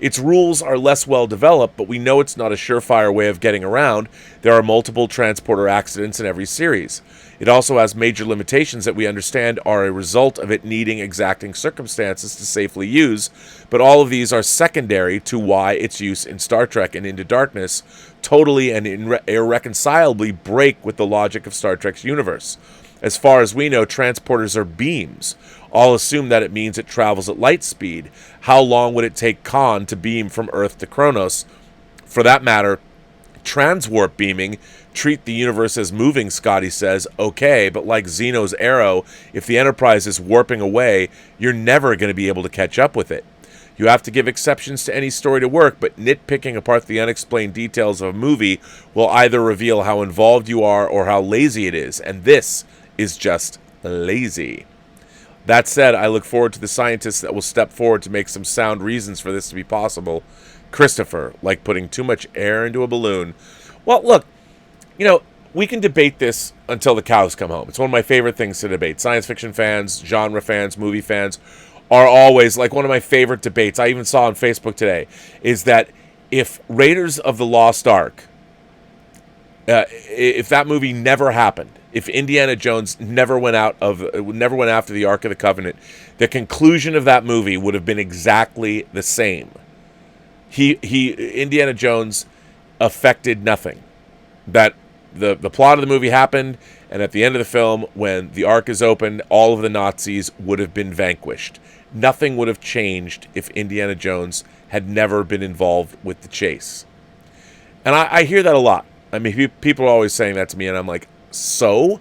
Its rules are less well developed, but we know it's not a surefire way of getting around. There are multiple transporter accidents in every series. It also has major limitations that we understand are a result of it needing exacting circumstances to safely use, but all of these are secondary to why its use in Star Trek and Into Darkness totally and irreconcilably break with the logic of Star Trek's universe. As far as we know, transporters are beams. I'll assume that it means it travels at light speed. How long would it take Khan to beam from Earth to Kronos? For that matter, transwarp beaming, treat the universe as moving, Scotty says. Okay, but like Zeno's arrow, if the Enterprise is warping away, you're never going to be able to catch up with it. You have to give exceptions to any story to work, but nitpicking apart the unexplained details of a movie will either reveal how involved you are or how lazy it is, and this is just lazy. That said, I look forward to the scientists that will step forward to make some sound reasons for this to be possible. Christopher, like putting too much air into a balloon. Well, look, we can debate this until the cows come home. It's one of my favorite things to debate. Science fiction fans, genre fans, movie fans are always, like, one of my favorite debates I even saw on Facebook today, is that if Raiders of the Lost Ark, if that movie never happened, if Indiana Jones never went after the Ark of the Covenant, the conclusion of that movie would have been exactly the same. Indiana Jones affected nothing. That the plot of the movie happened, and at the end of the film, when the Ark is opened, all of the Nazis would have been vanquished. Nothing would have changed if Indiana Jones had never been involved with the chase. And I hear that a lot. I mean, people are always saying that to me, and I'm like, so?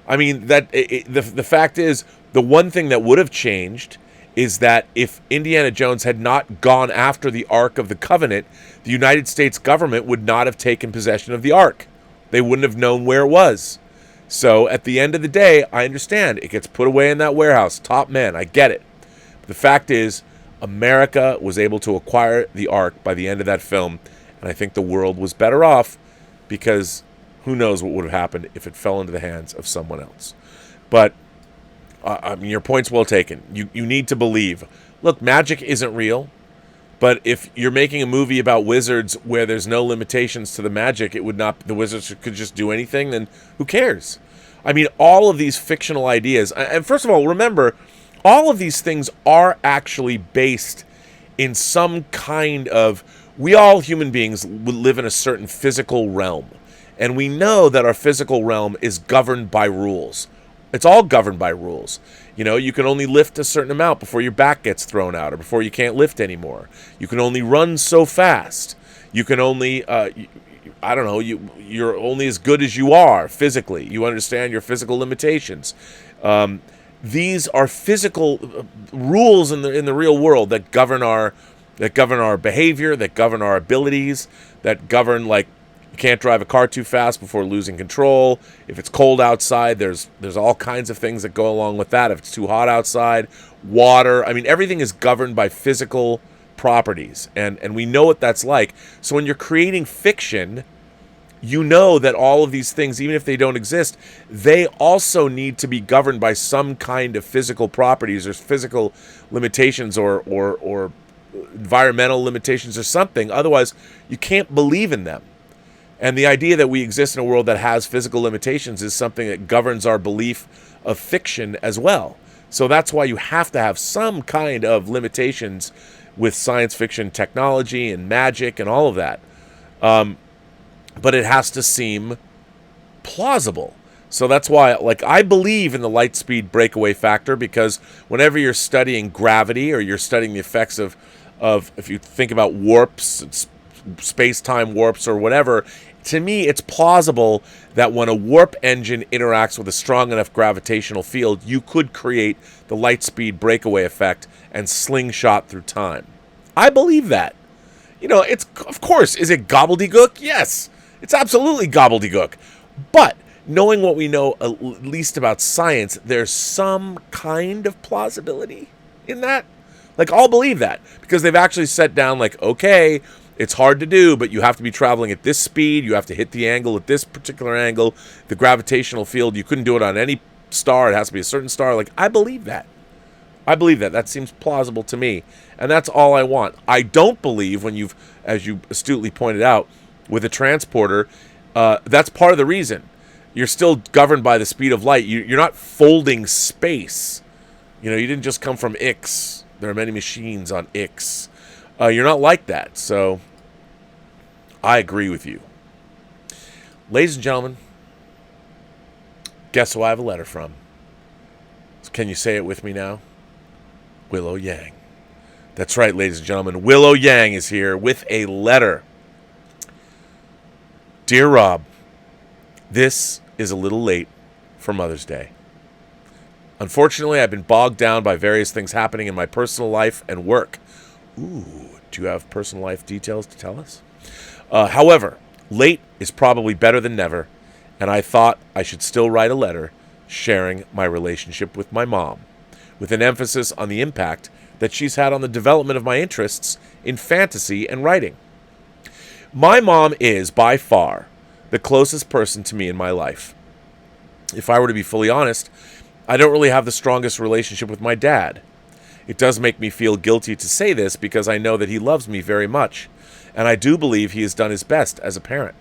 I mean, the fact is, the one thing that would have changed is that if Indiana Jones had not gone after the Ark of the Covenant, the United States government would not have taken possession of the Ark. They wouldn't have known where it was. So at the end of the day, I understand. It gets put away in that warehouse. Top men, I get it. But the fact is, America was able to acquire the Ark by the end of that film, and I think the world was better off, because who knows what would have happened if it fell into the hands of someone else. But I mean, your point's well taken. You need to believe. Look, magic isn't real, but if you're making a movie about wizards where there's no limitations to the magic, the wizards could just do anything, then who cares? I mean, all of these fictional ideas, and first of all, remember, all of these things are actually based in some kind of, we all human beings live in a certain physical realm, and we know that our physical realm is governed by rules. It's all governed by rules. You can only lift a certain amount before your back gets thrown out or before you can't lift anymore. You can only run so fast. You can only, you're only as good as you are physically. You understand your physical limitations. These are physical rules in the real world that govern our behavior, that govern our abilities, that govern, like, you can't drive a car too fast before losing control. If it's cold outside, there's all kinds of things that go along with that. If it's too hot outside, water. I mean, everything is governed by physical properties, and we know what that's like. So when you're creating fiction, you know that all of these things, even if they don't exist, they also need to be governed by some kind of physical properties or physical limitations or environmental limitations or something. Otherwise, you can't believe in them. And the idea that we exist in a world that has physical limitations is something that governs our belief of fiction as well. So that's why you have to have some kind of limitations with science fiction technology and magic and all of that. But it has to seem plausible. So that's why, like, I believe in the light speed breakaway factor, because whenever you're studying gravity or you're studying the effects of if you think about warps, space-time warps or whatever, to me it's plausible that when a warp engine interacts with a strong enough gravitational field, you could create the light speed breakaway effect and slingshot through time. I believe that. It's, of course, is it gobbledygook? Yes, it's absolutely gobbledygook. But knowing what we know at least about science, there's some kind of plausibility in that. Like, I'll believe that, because they've actually set down, like, okay, it's hard to do, but you have to be traveling at this speed. You have to hit the angle at this particular angle. The gravitational field, you couldn't do it on any star. It has to be a certain star. Like, I believe that. That seems plausible to me. And that's all I want. I don't believe when as you astutely pointed out, with a transporter, that's part of the reason. You're still governed by the speed of light. You're not folding space. You didn't just come from Ix. There are many machines on Ix. You're not like that. So I agree with you. Ladies and gentlemen, Guess who I have a letter from? Can you say it with me now? Willow Yang. That's right, ladies and gentlemen. Willow Yang is here with a letter. Dear Rob, this is a little late for Mother's Day. Unfortunately, I've been bogged down by various things happening in my personal life and work. Ooh, do you have personal life details to tell us? However, late is probably better than never, and I thought I should still write a letter sharing my relationship with my mom, with an emphasis on the impact that she's had on the development of my interests in fantasy and writing. My mom is, by far, the closest person to me in my life. If I were to be fully honest, I don't really have the strongest relationship with my dad. It does make me feel guilty to say this because I know that he loves me very much, and I do believe he has done his best as a parent.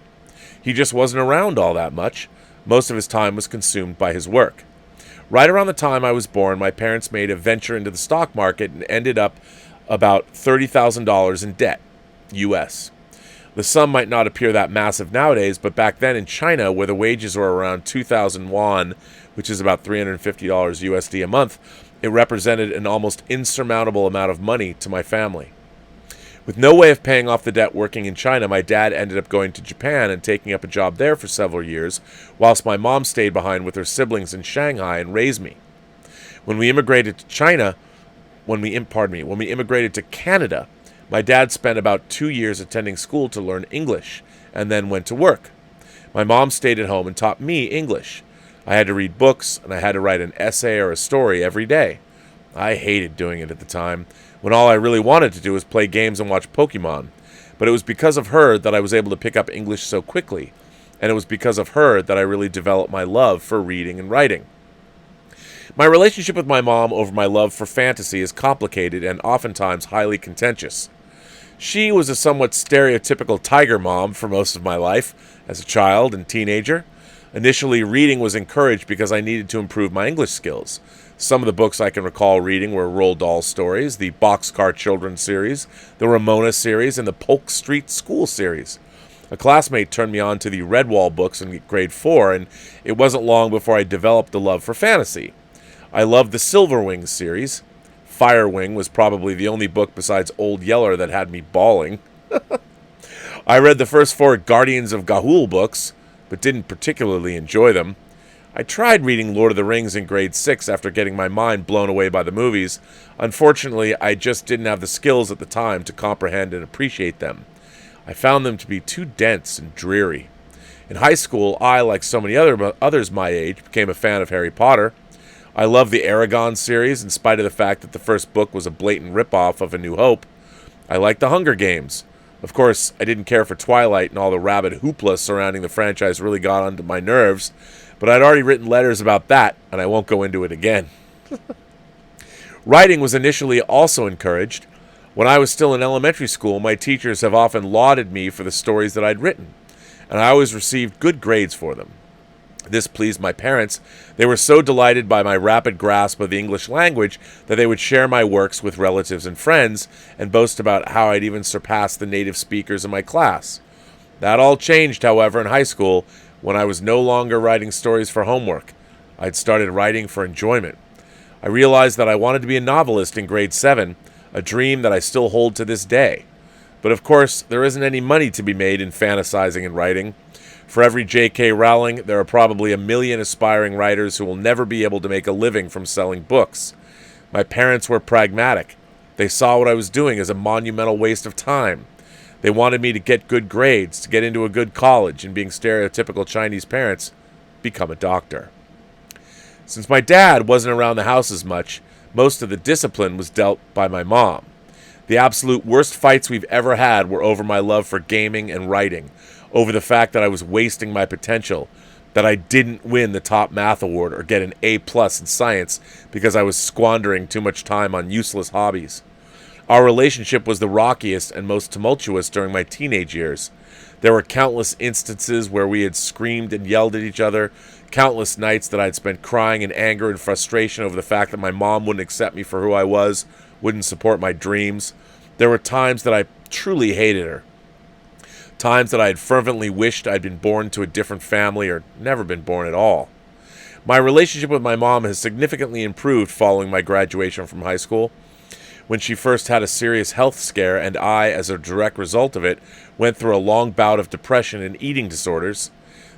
He just wasn't around all that much. Most of his time was consumed by his work. Right around the time I was born, my parents made a venture into the stock market and ended up about $30,000 in debt, US. The sum might not appear that massive nowadays, but back then in China, where the wages were around 2,000 won, which is about $350 USD a month, it represented an almost insurmountable amount of money to my family. With no way of paying off the debt working in China, my dad ended up going to Japan and taking up a job there for several years, whilst my mom stayed behind with her siblings in Shanghai and raised me. When we immigrated to Canada, my dad spent about 2 years attending school to learn English, and then went to work. My mom stayed at home and taught me English. I had to read books, and I had to write an essay or a story every day. I hated doing it at the time, when all I really wanted to do was play games and watch Pokemon. But it was because of her that I was able to pick up English so quickly, and it was because of her that I really developed my love for reading and writing. My relationship with my mom over my love for fantasy is complicated and oftentimes highly contentious. She was a somewhat stereotypical tiger mom for most of my life, as a child and teenager. Initially, reading was encouraged because I needed to improve my English skills. Some of the books I can recall reading were Roald Dahl stories, the Boxcar Children series, the Ramona series, and the Polk Street School series. A classmate turned me on to the Redwall books in grade 4, and it wasn't long before I developed a love for fantasy. I loved the Silverwing series. Firewing was probably the only book besides Old Yeller that had me bawling. I read the first 4 Guardians of Ga'Hoole books, but didn't particularly enjoy them. I tried reading Lord of the Rings in grade 6 after getting my mind blown away by the movies. Unfortunately, I just didn't have the skills at the time to comprehend and appreciate them. I found them to be too dense and dreary. In high school, I, like so many others my age, became a fan of Harry Potter. I loved the Aragon series, in spite of the fact that the first book was a blatant ripoff of A New Hope. I liked the Hunger Games. Of course, I didn't care for Twilight, and all the rabid hoopla surrounding the franchise really got onto my nerves, but I'd already written letters about that, and I won't go into it again. Writing was initially also encouraged. When I was still in elementary school, my teachers have often lauded me for the stories that I'd written, and I always received good grades for them. This pleased my parents. They were so delighted by my rapid grasp of the English language that they would share my works with relatives and friends and boast about how I'd even surpassed the native speakers in my class. That all changed, however, in high school when I was no longer writing stories for homework. I'd started writing for enjoyment. I realized that I wanted to be a novelist in grade 7, a dream that I still hold to this day. But of course, there isn't any money to be made in fantasizing and writing. For every J.K. Rowling, there are probably a million aspiring writers who will never be able to make a living from selling books. My parents were pragmatic. They saw what I was doing as a monumental waste of time. They wanted me to get good grades, to get into a good college, and being stereotypical Chinese parents, become a doctor. Since my dad wasn't around the house as much, most of the discipline was dealt by my mom. The absolute worst fights we've ever had were over my love for gaming and writing, over the fact that I was wasting my potential, that I didn't win the top math award or get an A+ in science because I was squandering too much time on useless hobbies. Our relationship was the rockiest and most tumultuous during my teenage years. There were countless instances where we had screamed and yelled at each other, countless nights that I'd spent crying in anger and frustration over the fact that my mom wouldn't accept me for who I was, wouldn't support my dreams. There were times that I truly hated her. Times that I had fervently wished I'd been born to a different family or never been born at all. My relationship with my mom has significantly improved following my graduation from high school, when she first had a serious health scare, and I, as a direct result of it, went through a long bout of depression and eating disorders.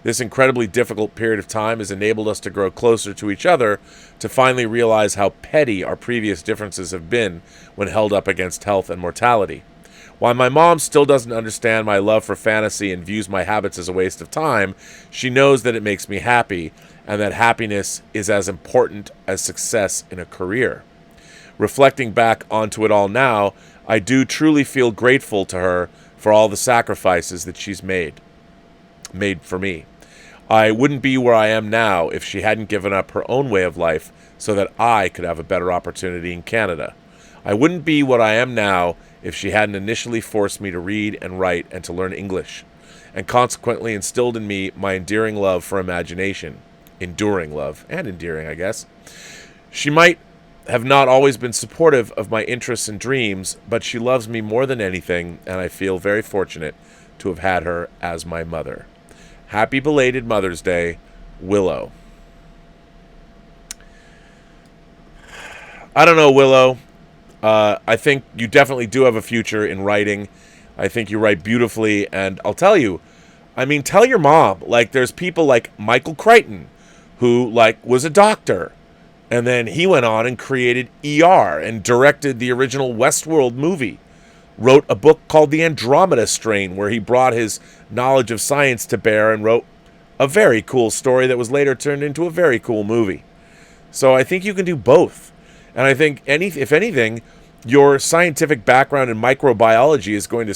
This incredibly difficult period of time has enabled us to grow closer to each other, to finally realize how petty our previous differences have been when held up against health and mortality. While my mom still doesn't understand my love for fantasy and views my habits as a waste of time, she knows that it makes me happy, and that happiness is as important as success in a career. Reflecting back onto it all now, I do truly feel grateful to her for all the sacrifices that she's made for me. I wouldn't be where I am now if she hadn't given up her own way of life so that I could have a better opportunity in Canada. I wouldn't be what I am now if she hadn't initially forced me to read and write and to learn English, and consequently instilled in me my endearing love for imagination. Enduring love, and endearing, I guess. She might have not always been supportive of my interests and dreams, but she loves me more than anything, and I feel very fortunate to have had her as my mother. Happy belated Mother's Day, Willow. I don't know, Willow. I think you definitely do have a future in writing. I think you write beautifully, and I'll tell you, I mean, tell your mom. Like, there's people like Michael Crichton, who, like, was a doctor, and then he went on and created ER and directed the original Westworld movie. Wrote a book called The Andromeda Strain, where he brought his knowledge of science to bear and wrote a very cool story that was later turned into a very cool movie. So I think you can do both. And I think, if anything, your scientific background in microbiology is going to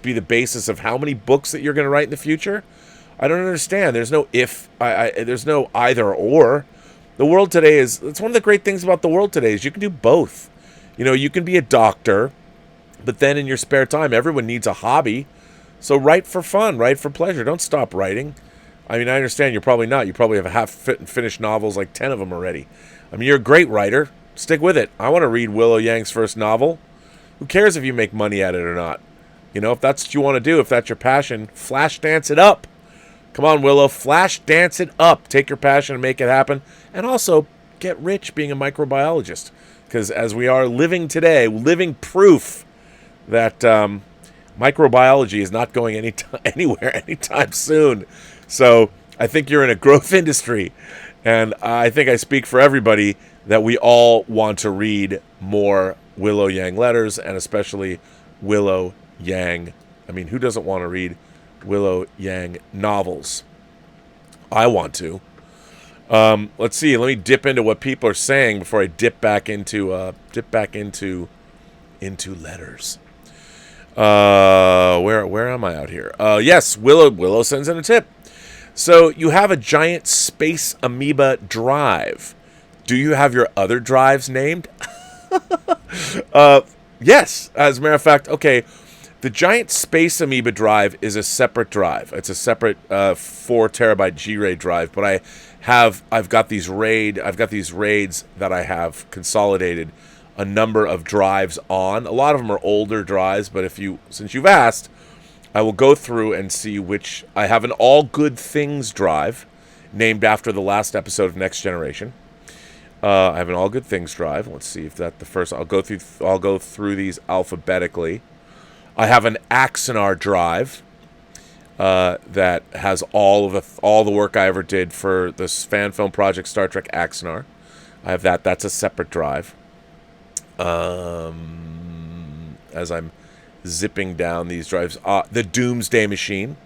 be the basis of how many books that you're going to write in the future. I don't understand. There's no there's no either or. The world today it's one of the great things about the world today is you can do both. You know, you can be a doctor, but then in your spare time, everyone needs a hobby. So write for fun, write for pleasure. Don't stop writing. I mean, I understand you're probably not. You probably have half-finished novels, like 10 of them already. I mean, you're a great writer. Stick with it. I want to read Willow Yang's first novel. Who cares if you make money at it or not? You know, if that's what you want to do, if that's your passion, flash dance it up. Come on, Willow, flash dance it up. Take your passion and make it happen. And also, get rich being a microbiologist. Because as we are living today, living proof that microbiology is not going anywhere anytime soon. So I think you're in a growth industry. And I think I speak for everybody that we all want to read more Willow Yang letters, and especially Willow Yang. I mean, who doesn't want to read Willow Yang novels? I want to. Let's see. Let me dip into what people are saying before I dip back into letters. Where am I out here? Yes, Willow sends in a tip. So you have a giant space amoeba drive. Do you have your other drives named? Yes. As a matter of fact, okay. The giant space amoeba drive is a separate drive. It's a separate 4 terabyte G-RAID drive. But I've got these RAIDs that I have consolidated a number of drives on. A lot of them are older drives, but since you've asked, I will go through and see which. I have an All Good Things drive, named after the last episode of Next Generation. I have an All Good Things drive. Let's see if that's the first. I'll go through these alphabetically. I have an Axanar drive that has all the work I ever did for this fan film project Star Trek Axanar. I have that. That's a separate drive. As I'm zipping down these drives, the Doomsday Machine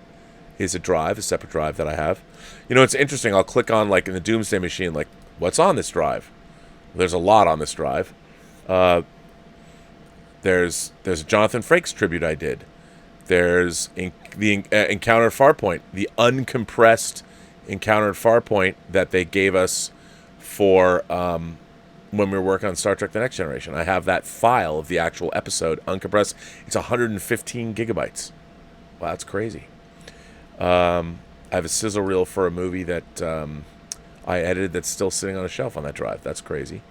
is a separate drive that I have. You know, it's interesting. I'll click on, like, in the Doomsday Machine, like, what's on this drive? There's a lot on this drive. There's a Jonathan Frakes tribute I did. There's the Encounter at Farpoint, the uncompressed Encounter at Farpoint that they gave us for when we were working on Star Trek The Next Generation. I have that file of the actual episode, uncompressed. It's 115 gigabytes. Wow, that's crazy. I have a sizzle reel for a movie that I edited that's still sitting on a shelf on that drive. That's crazy.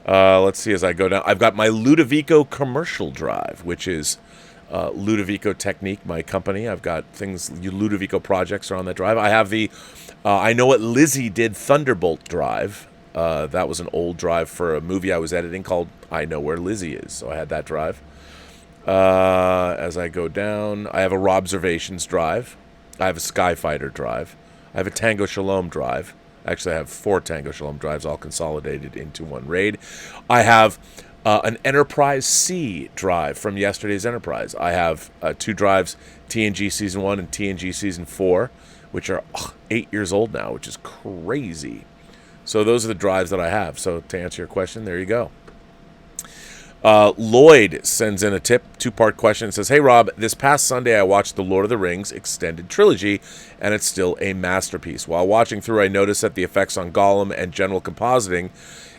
Let's see as I go down. I've got my Ludovico commercial drive, which is Ludovico Technique, my company. I've got things, Ludovico projects are on that drive. I have the I Know What Lizzie Did Thunderbolt drive. That was an old drive for a movie I was editing called I Know Where Lizzie Is. So I had that drive. As I go down, I have a Robservations drive. I have a Skyfighter drive. I have a Tango Shalom drive. Actually, I have 4 Tango Shalom drives all consolidated into one RAID. I have an Enterprise C drive from yesterday's Enterprise. I have 2 drives, TNG Season 1 and TNG Season 4, which are 8 years old now, which is crazy. So those are the drives that I have. So to answer your question, there you go. Lloyd sends in a tip, 2-part question. It says, "Hey Rob, this past Sunday I watched the Lord of the Rings extended trilogy, and it's still a masterpiece. While watching through, I noticed that the effects on Gollum and general compositing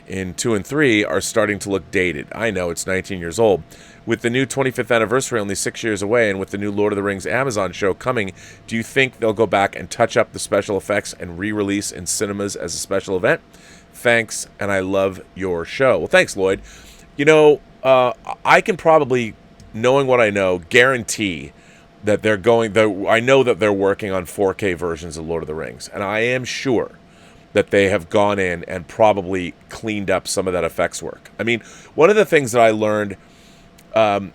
in 2 and 3 are starting to look dated. I know, it's 19 years old. With the new 25th anniversary only 6 years away, and with the new Lord of the Rings Amazon show coming, do you think they'll go back and touch up the special effects and re-release in cinemas as a special event? Thanks, and I love your show." Well, thanks, Lloyd. You know, I can probably, knowing what I know, guarantee that they're going. I know that they're working on 4K versions of Lord of the Rings, and I am sure that they have gone in and probably cleaned up some of that effects work. I mean, one of the things that I learned, although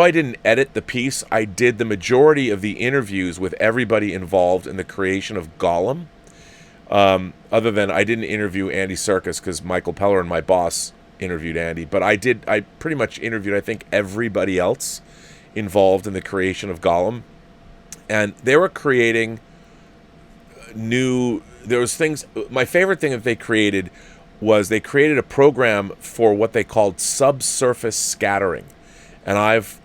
I didn't edit the piece, I did the majority of the interviews with everybody involved in the creation of Gollum. Other than I didn't interview Andy Serkis because Michael Pellerin, my boss, interviewed Andy, but I pretty much interviewed, I think, everybody else involved in the creation of Gollum, and they were creating there was things. My favorite thing that they created was they created a program for what they called subsurface scattering, and I've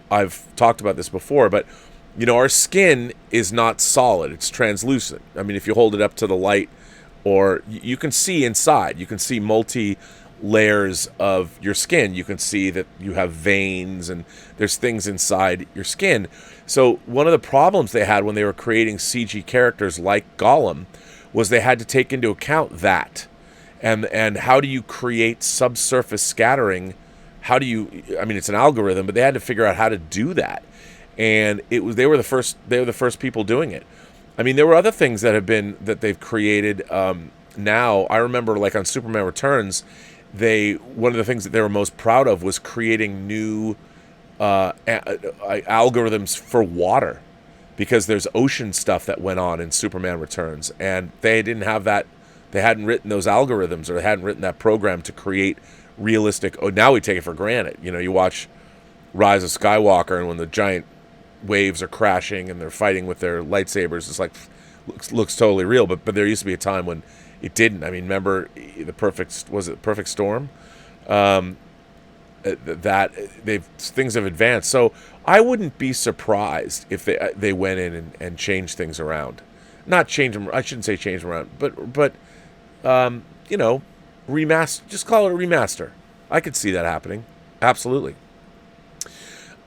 talked about this before, but you know, our skin is not solid, it's translucent. I mean, if you hold it up to the light, or you can see inside, you can see multi layers of your skin. You can see that you have veins and there's things inside your skin. So one of the problems they had when they were creating CG characters like Gollum was they had to take into account that. And how do you create subsurface scattering? How do you, I mean, it's an algorithm, but they had to figure out how to do that. And they were the first people doing it. I mean, there were other things that they've created now. I remember, like on Superman Returns, one of the things that they were most proud of was creating new algorithms for water, because there's ocean stuff that went on in Superman Returns, and they didn't have that. They hadn't written those algorithms, or they hadn't written that program to create realistic. Oh, now we take it for granted. You know, you watch Rise of Skywalker, and when the giant waves are crashing and they're fighting with their lightsabers, it's like looks totally real. But there used to be a time when it didn't. I mean, remember Perfect Storm? That things have advanced. So I wouldn't be surprised if they went in and changed things around. Not change them. I shouldn't say change them around, but you know, remaster. Just call it a remaster. I could see that happening. Absolutely.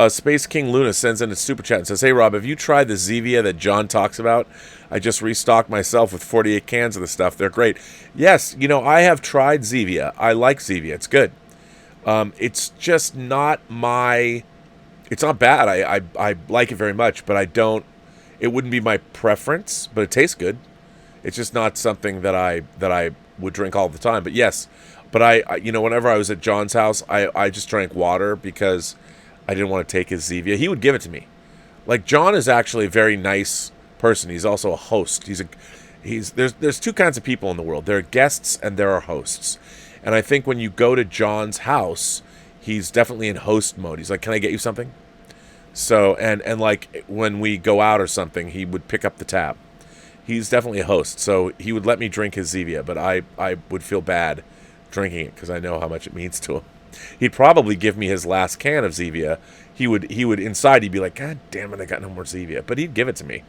Space King Luna sends in a super chat and says, "Hey Rob, have you tried the Zevia that John talks about? I just restocked myself with 48 cans of the stuff. They're great." Yes, you know, I have tried Zevia. I like Zevia. It's good. It's just not it's not bad. I like it very much, but it wouldn't be my preference, but it tastes good. It's just not something that I would drink all the time. But yes, but I you know, whenever I was at John's house, I just drank water because I didn't want to take his Zevia. He would give it to me. Like, John is actually a very nice person. He's also a host. There's 2 kinds of people in the world. There are guests and there are hosts. And I think when you go to John's house, he's definitely in host mode. He's like, "Can I get you something?" So, and like when we go out or something, he would pick up the tab. He's definitely a host. So he would let me drink his Zevia, but I would feel bad drinking it because I know how much it means to him. He'd probably give me his last can of Zevia. He would inside, he'd be like, "God damn it, I got no more Zevia." But he'd give it to me.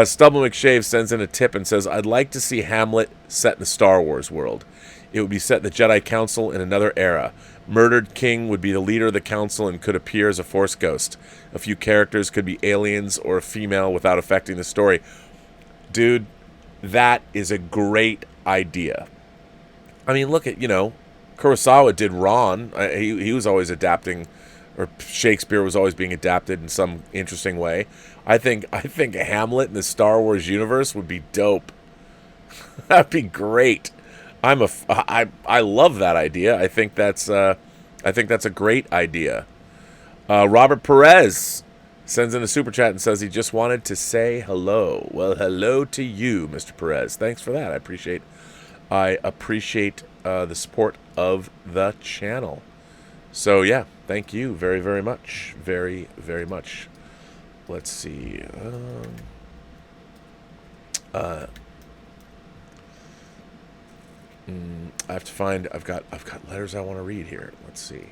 Stubble McShave sends in a tip and says, "I'd like to see Hamlet set in the Star Wars world. It would be set in the Jedi Council in another era. Murdered King would be the leader of the council and could appear as a Force ghost. A few characters could be aliens or a female without affecting the story." Dude, that is a great idea. I mean, look at, you know, Kurosawa did Ron. He was always adapting, or Shakespeare was always being adapted in some interesting way. I think Hamlet in the Star Wars universe would be dope. That'd be great. I love that idea. I think that's a great idea. Robert Perez sends in a super chat and says he just wanted to say hello. Well, hello to you, Mr. Perez. Thanks for that. I appreciate the support of the channel. So yeah, thank you very, very much. Very, very much. Let's see. I have to find. I've got letters I want to read here. Let's see.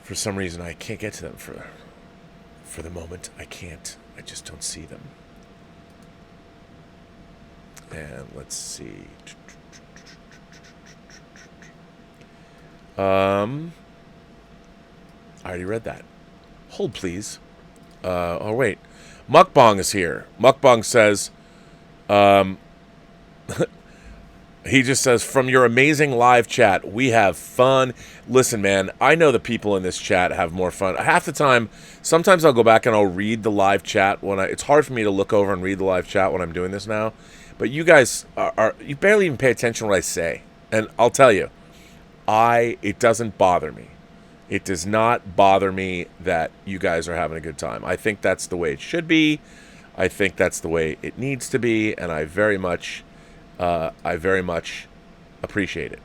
For some reason, I can't get to them for the moment. I can't. I just don't see them. And let's see. I already read that. Hold, please. Oh, wait. Mukbang is here. Mukbang says, he just says, from your amazing live chat, we have fun. Listen, man, I know the people in this chat have more fun. Half the time, sometimes I'll go back and I'll read the live chat it's hard for me to look over and read the live chat when I'm doing this now. But you guys you barely even pay attention to what I say. And I'll tell you, it doesn't bother me. It does not bother me that you guys are having a good time. I think that's the way it should be. I think that's the way it needs to be, and I very much appreciate it.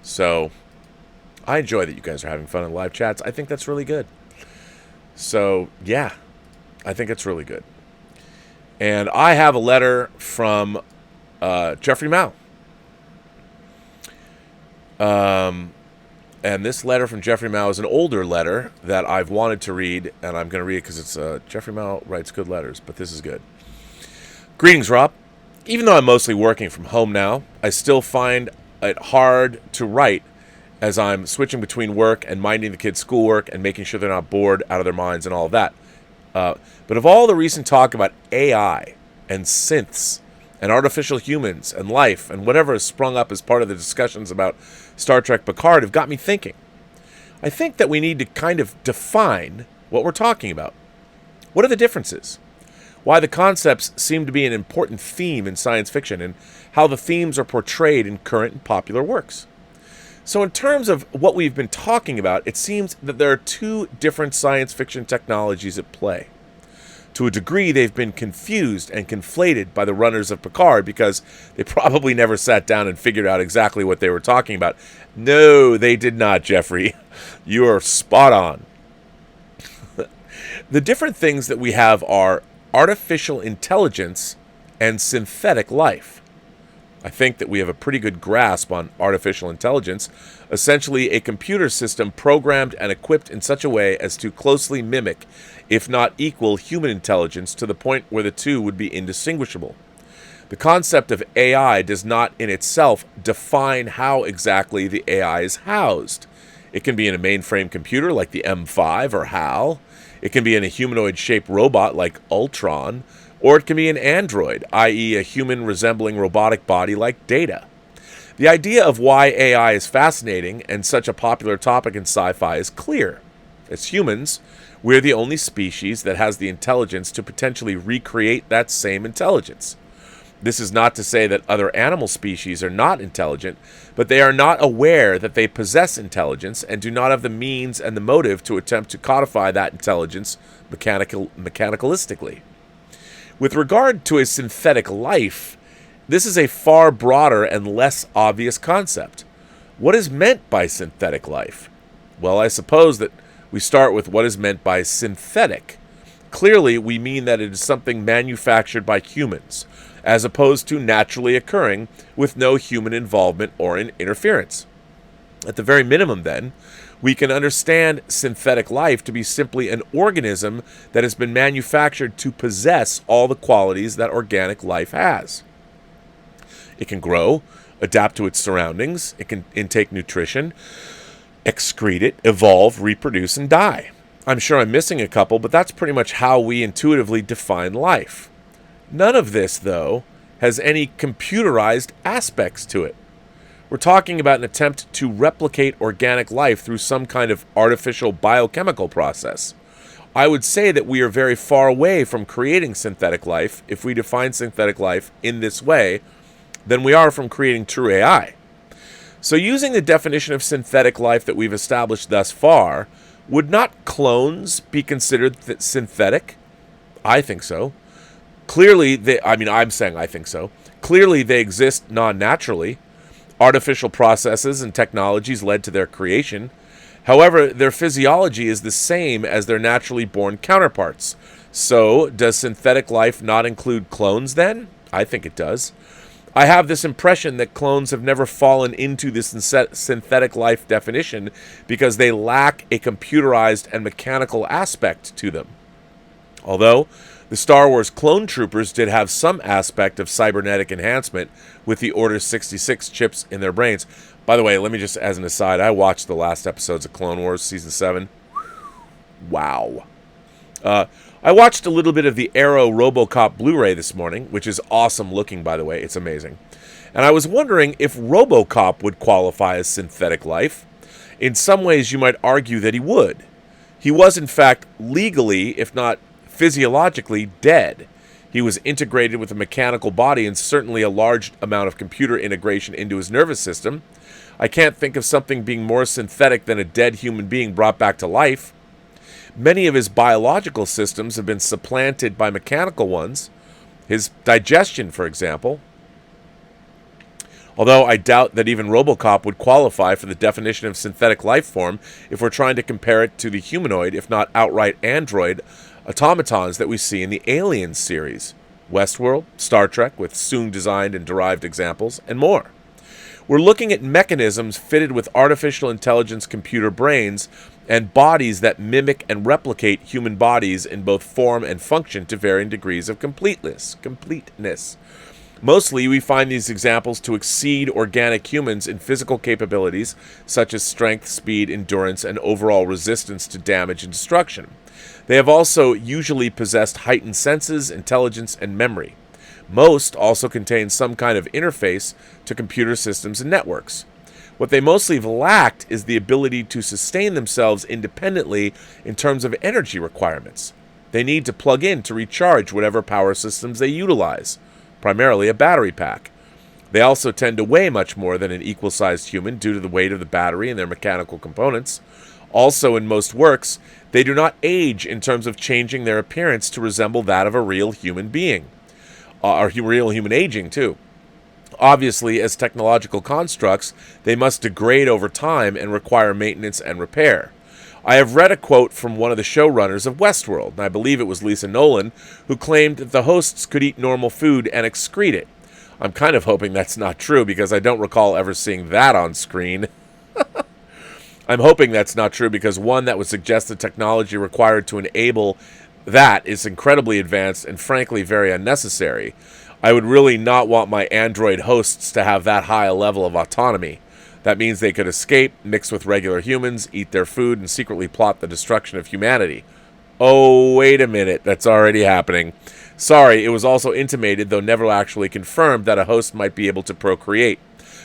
So I enjoy that you guys are having fun in live chats. I think that's really good. So yeah, I think it's really good. And I have a letter from Jeffrey Mao. And this letter from Jeffrey Mao is an older letter that I've wanted to read, and I'm going to read it because it's Jeffrey Mao writes good letters, but this is good. Greetings, Rob. Even though I'm mostly working from home now, I still find it hard to write as I'm switching between work and minding the kids' schoolwork and making sure they're not bored out of their minds and all of that. But of all the recent talk about AI and synths and artificial humans and life and whatever has sprung up as part of the discussions about Star Trek Picard have got me thinking. I think that we need to kind of define what we're talking about. What are the differences? Why the concepts seem to be an important theme in science fiction, and how the themes are portrayed in current and popular works. So in terms of what we've been talking about, it seems that there are two different science fiction technologies at play. To a degree, they've been confused and conflated by the runners of Picard because they probably never sat down and figured out exactly what they were talking about. No, they did not, Jeffrey. You are spot on. The different things that we have are artificial intelligence and synthetic life. I think that we have a pretty good grasp on artificial intelligence, essentially a computer system programmed and equipped in such a way as to closely mimic, if not equal, human intelligence to the point where the two would be indistinguishable. The concept of AI does not in itself define how exactly the AI is housed. It can be in a mainframe computer like the M5 or HAL. It can be in a humanoid-shaped robot like Ultron, or it can be an android, i.e. a human-resembling robotic body like Data. The idea of why AI is fascinating and such a popular topic in sci-fi is clear. As humans, we're the only species that has the intelligence to potentially recreate that same intelligence. This is not to say that other animal species are not intelligent, but they are not aware that they possess intelligence and do not have the means and the motive to attempt to codify that intelligence mechanicalistically. With regard to a synthetic life, this is a far broader and less obvious concept. What is meant by synthetic life? Well, I suppose that we start with what is meant by synthetic. Clearly, we mean that it is something manufactured by humans, as opposed to naturally occurring with no human involvement or interference. At the very minimum, then, we can understand synthetic life to be simply an organism that has been manufactured to possess all the qualities that organic life has. It can grow, adapt to its surroundings, it can intake nutrition, excrete it, evolve, reproduce, and die. I'm sure I'm missing a couple, but that's pretty much how we intuitively define life. None of this, though, has any computerized aspects to it. We're talking about an attempt to replicate organic life through some kind of artificial biochemical process. I would say that we are very far away from creating synthetic life if we define synthetic life in this way than we are from creating true AI. So using the definition of synthetic life that we've established thus far, would not clones be considered synthetic? I think so. Clearly, I'm saying I think so. Clearly, they exist non-naturally. Artificial processes and technologies led to their creation. However, their physiology is the same as their naturally born counterparts. So, does synthetic life not include clones then? I think it does. I have this impression that clones have never fallen into this synthetic life definition because they lack a computerized and mechanical aspect to them. Although, the Star Wars clone troopers did have some aspect of cybernetic enhancement with the Order 66 chips in their brains. By the way, let me just, as an aside, I watched the last episodes of Clone Wars Season 7. Wow. I watched a little bit of the Arrow RoboCop Blu-ray this morning, which is awesome looking, by the way. It's amazing. And I was wondering if RoboCop would qualify as synthetic life. In some ways, you might argue that he would. He was, in fact, legally, if not physiologically, dead. He was integrated with a mechanical body and certainly a large amount of computer integration into his nervous system. I can't think of something being more synthetic than a dead human being brought back to life. Many of his biological systems have been supplanted by mechanical ones. His digestion, for example. Although I doubt that even RoboCop would qualify for the definition of synthetic life form if we're trying to compare it to the humanoid, if not outright android, automatons that we see in the Aliens series, Westworld, Star Trek, with soon-designed and derived examples, and more. We're looking at mechanisms fitted with artificial intelligence computer brains and bodies that mimic and replicate human bodies in both form and function to varying degrees of completeness. Mostly, we find these examples to exceed organic humans in physical capabilities such as strength, speed, endurance, and overall resistance to damage and destruction. They have also usually possessed heightened senses, intelligence, and memory. Most also contain some kind of interface to computer systems and networks. What they mostly have lacked is the ability to sustain themselves independently in terms of energy requirements. They need to plug in to recharge whatever power systems they utilize, primarily a battery pack. They also tend to weigh much more than an equal-sized human due to the weight of the battery and their mechanical components. Also, in most works, they do not age in terms of changing their appearance to resemble that of a real human being. Or real human aging, too. Obviously, as technological constructs, they must degrade over time and require maintenance and repair. I have read a quote from one of the showrunners of Westworld, and I believe it was Lisa Nolan, who claimed that the hosts could eat normal food and excrete it. I'm kind of hoping that's not true, because I don't recall ever seeing that on screen. I'm hoping that's not true, because one, that would suggest the technology required to enable that is incredibly advanced and frankly very unnecessary. I would really not want my android hosts to have that high a level of autonomy. That means they could escape, mix with regular humans, eat their food, and secretly plot the destruction of humanity. Oh, wait a minute, that's already happening. Sorry, it was also intimated, though never actually confirmed, that a host might be able to procreate.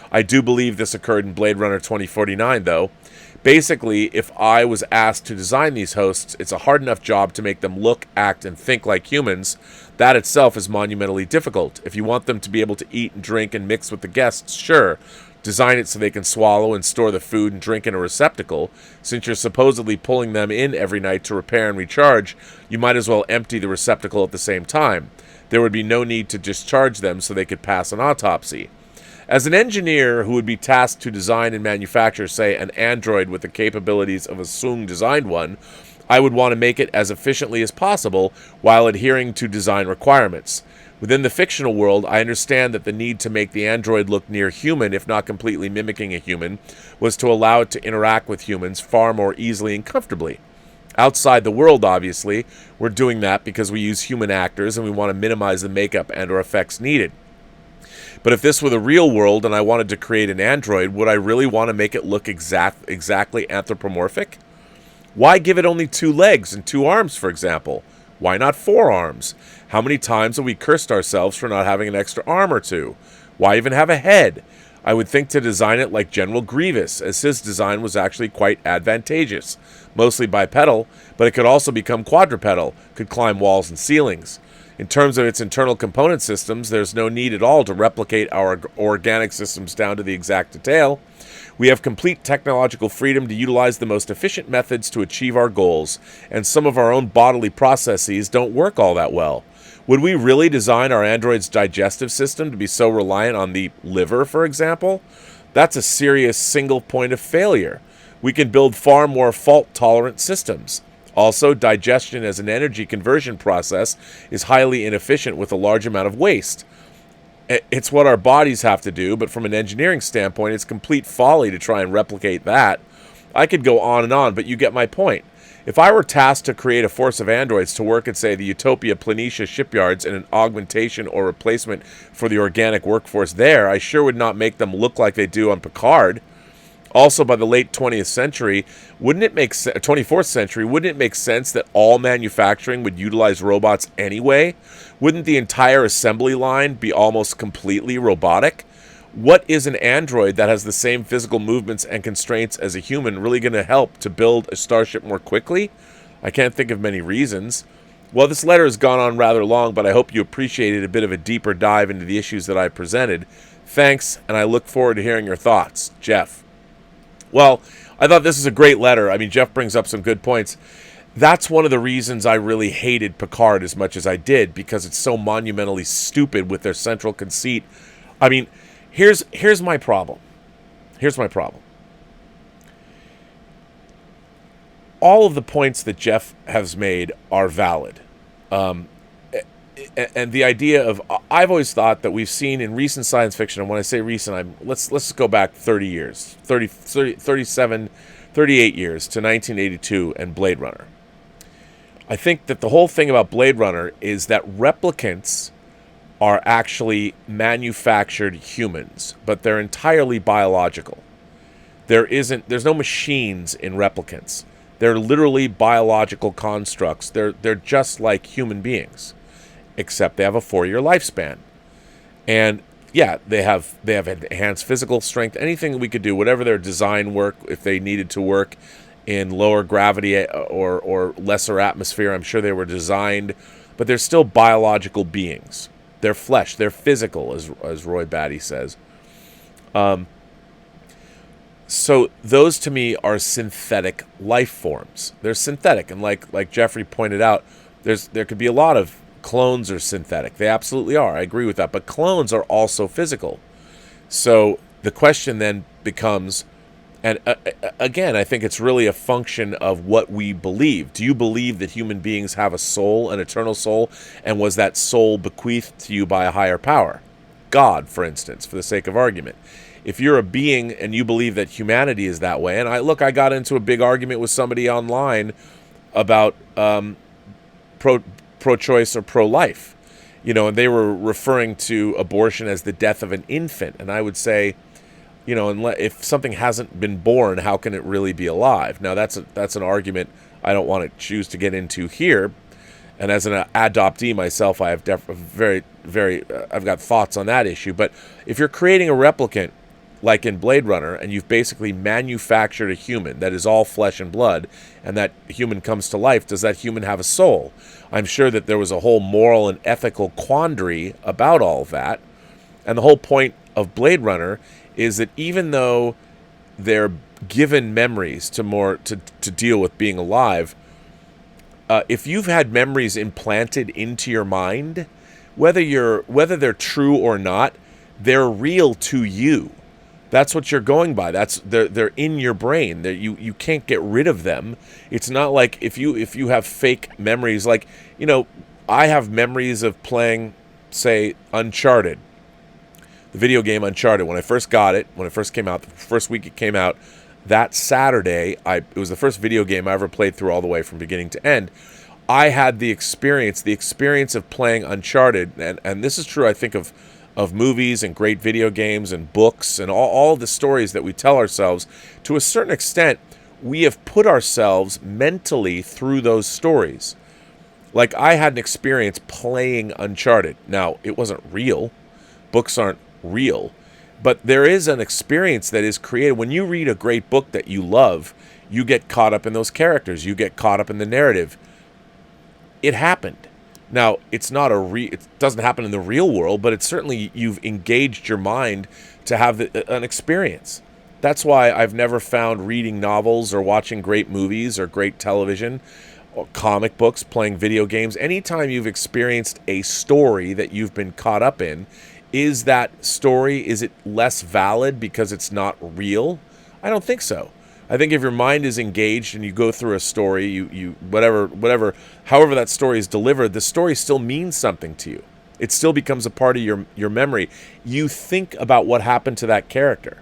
I do believe this occurred in Blade Runner 2049, though. Basically, if I was asked to design these hosts, it's a hard enough job to make them look, act, and think like humans. That itself is monumentally difficult. If you want them to be able to eat and drink and mix with the guests, sure. Design it so they can swallow and store the food and drink in a receptacle. Since you're supposedly pulling them in every night to repair and recharge, you might as well empty the receptacle at the same time. There would be no need to discharge them so they could pass an autopsy. As an engineer who would be tasked to design and manufacture, say, an android with the capabilities of a Soong-designed one, I would want to make it as efficiently as possible while adhering to design requirements. Within the fictional world, I understand that the need to make the android look near human, if not completely mimicking a human, was to allow it to interact with humans far more easily and comfortably. Outside the world, obviously, we're doing that because we use human actors and we want to minimize the makeup and or effects needed. But if this were the real world and I wanted to create an android, would I really want to make it look exactly anthropomorphic? Why give it only 2 legs and 2 arms, for example? Why not 4 arms? How many times have we cursed ourselves for not having an extra arm or two? Why even have a head? I would think to design it like General Grievous, as his design was actually quite advantageous. Mostly bipedal, but it could also become quadrupedal, could climb walls and ceilings. In terms of its internal component systems, there's no need at all to replicate our organic systems down to the exact detail. We have complete technological freedom to utilize the most efficient methods to achieve our goals, and some of our own bodily processes don't work all that well. Would we really design our android's digestive system to be so reliant on the liver, for example? That's a serious single point of failure. We can build far more fault-tolerant systems. Also, digestion as an energy conversion process is highly inefficient with a large amount of waste. It's what our bodies have to do, but from an engineering standpoint, it's complete folly to try and replicate that. I could go on, but you get my point. If I were tasked to create a force of androids to work at, say, the Utopia Planitia shipyards in an augmentation or replacement for the organic workforce there, I sure would not make them look like they do on Picard. Also, by the late 20th century, 24th century, wouldn't it make sense that all manufacturing would utilize robots anyway? Wouldn't the entire assembly line be almost completely robotic? What is an android that has the same physical movements and constraints as a human really going to help to build a starship more quickly? I can't think of many reasons. Well, this letter has gone on rather long, but I hope you appreciated a bit of a deeper dive into the issues that I presented. Thanks, and I look forward to hearing your thoughts. Jeff. Well, I thought this is a great letter. I mean, Jeff brings up some good points. That's one of the reasons I really hated Picard as much as I did, because it's so monumentally stupid with their central conceit. I mean, here's my problem. Here's my problem. All of the points that Jeff has made are valid. And the idea of, I've always thought that we've seen in recent science fiction, and when I say recent, let's just go back 30 years, 38 years to 1982 and Blade Runner. I think that the whole thing about Blade Runner is that replicants are actually manufactured humans, but they're entirely biological. There's no machines in replicants. They're literally biological constructs. They're just like human beings, except they have a 4-year lifespan. And yeah, they have enhanced physical strength, anything we could do, whatever their design work, if they needed to work in lower gravity or lesser atmosphere, I'm sure they were designed, but they're still biological beings. They're flesh, they're physical, as Roy Batty says. So those to me are synthetic life forms. They're synthetic, and like Jeffrey pointed out, there could be a lot of clones are synthetic. They absolutely are. I agree with that. But clones are also physical. So the question then becomes, and again, I think it's really a function of what we believe. Do you believe that human beings have a soul, an eternal soul? And was that soul bequeathed to you by a higher power? God, for instance, for the sake of argument. If you're a being and you believe that humanity is that way, and I got into a big argument with somebody online about pro-choice or pro-life, and they were referring to abortion as the death of an infant, and I would say, if something hasn't been born, how can it really be alive? Now that's an argument I don't want to choose to get into here, and as an adoptee myself, I have I've got thoughts on that issue. But if you're creating a replicant, like in Blade Runner, and you've basically manufactured a human that is all flesh and blood, and that human comes to life, does that human have a soul? I'm sure that there was a whole moral and ethical quandary about all of that. And the whole point of Blade Runner is that even though they're given memories to deal with being alive, if you've had memories implanted into your mind, whether they're true or not, they're real to you. That's what you're going by. They're in your brain. You can't get rid of them. It's not like if you have fake memories, like, I have memories of playing, say, Uncharted, the video game Uncharted. When I first got it, when it first came out, the first week it came out, that Saturday, it was the first video game I ever played through all the way from beginning to end. I had the experience of playing Uncharted, and this is true, I think, of movies and great video games and books and all the stories that we tell ourselves. To a certain extent, we have put ourselves mentally through those stories. Like, I had an experience playing Uncharted. Now, it wasn't real. Books aren't real. But there is an experience that is created. When you read a great book that you love, you get caught up in those characters. You get caught up in the narrative. It happened. Now, it's not it doesn't happen in the real world, but it's certainly, you've engaged your mind to have an experience. That's why I've never found reading novels or watching great movies or great television or comic books, playing video games, anytime you've experienced a story that you've been caught up in, is that story, is it less valid because it's not real? I don't think so. I think if your mind is engaged and you go through a story, you however that story is delivered, the story still means something to you. It still becomes a part of your memory. You think about what happened to that character.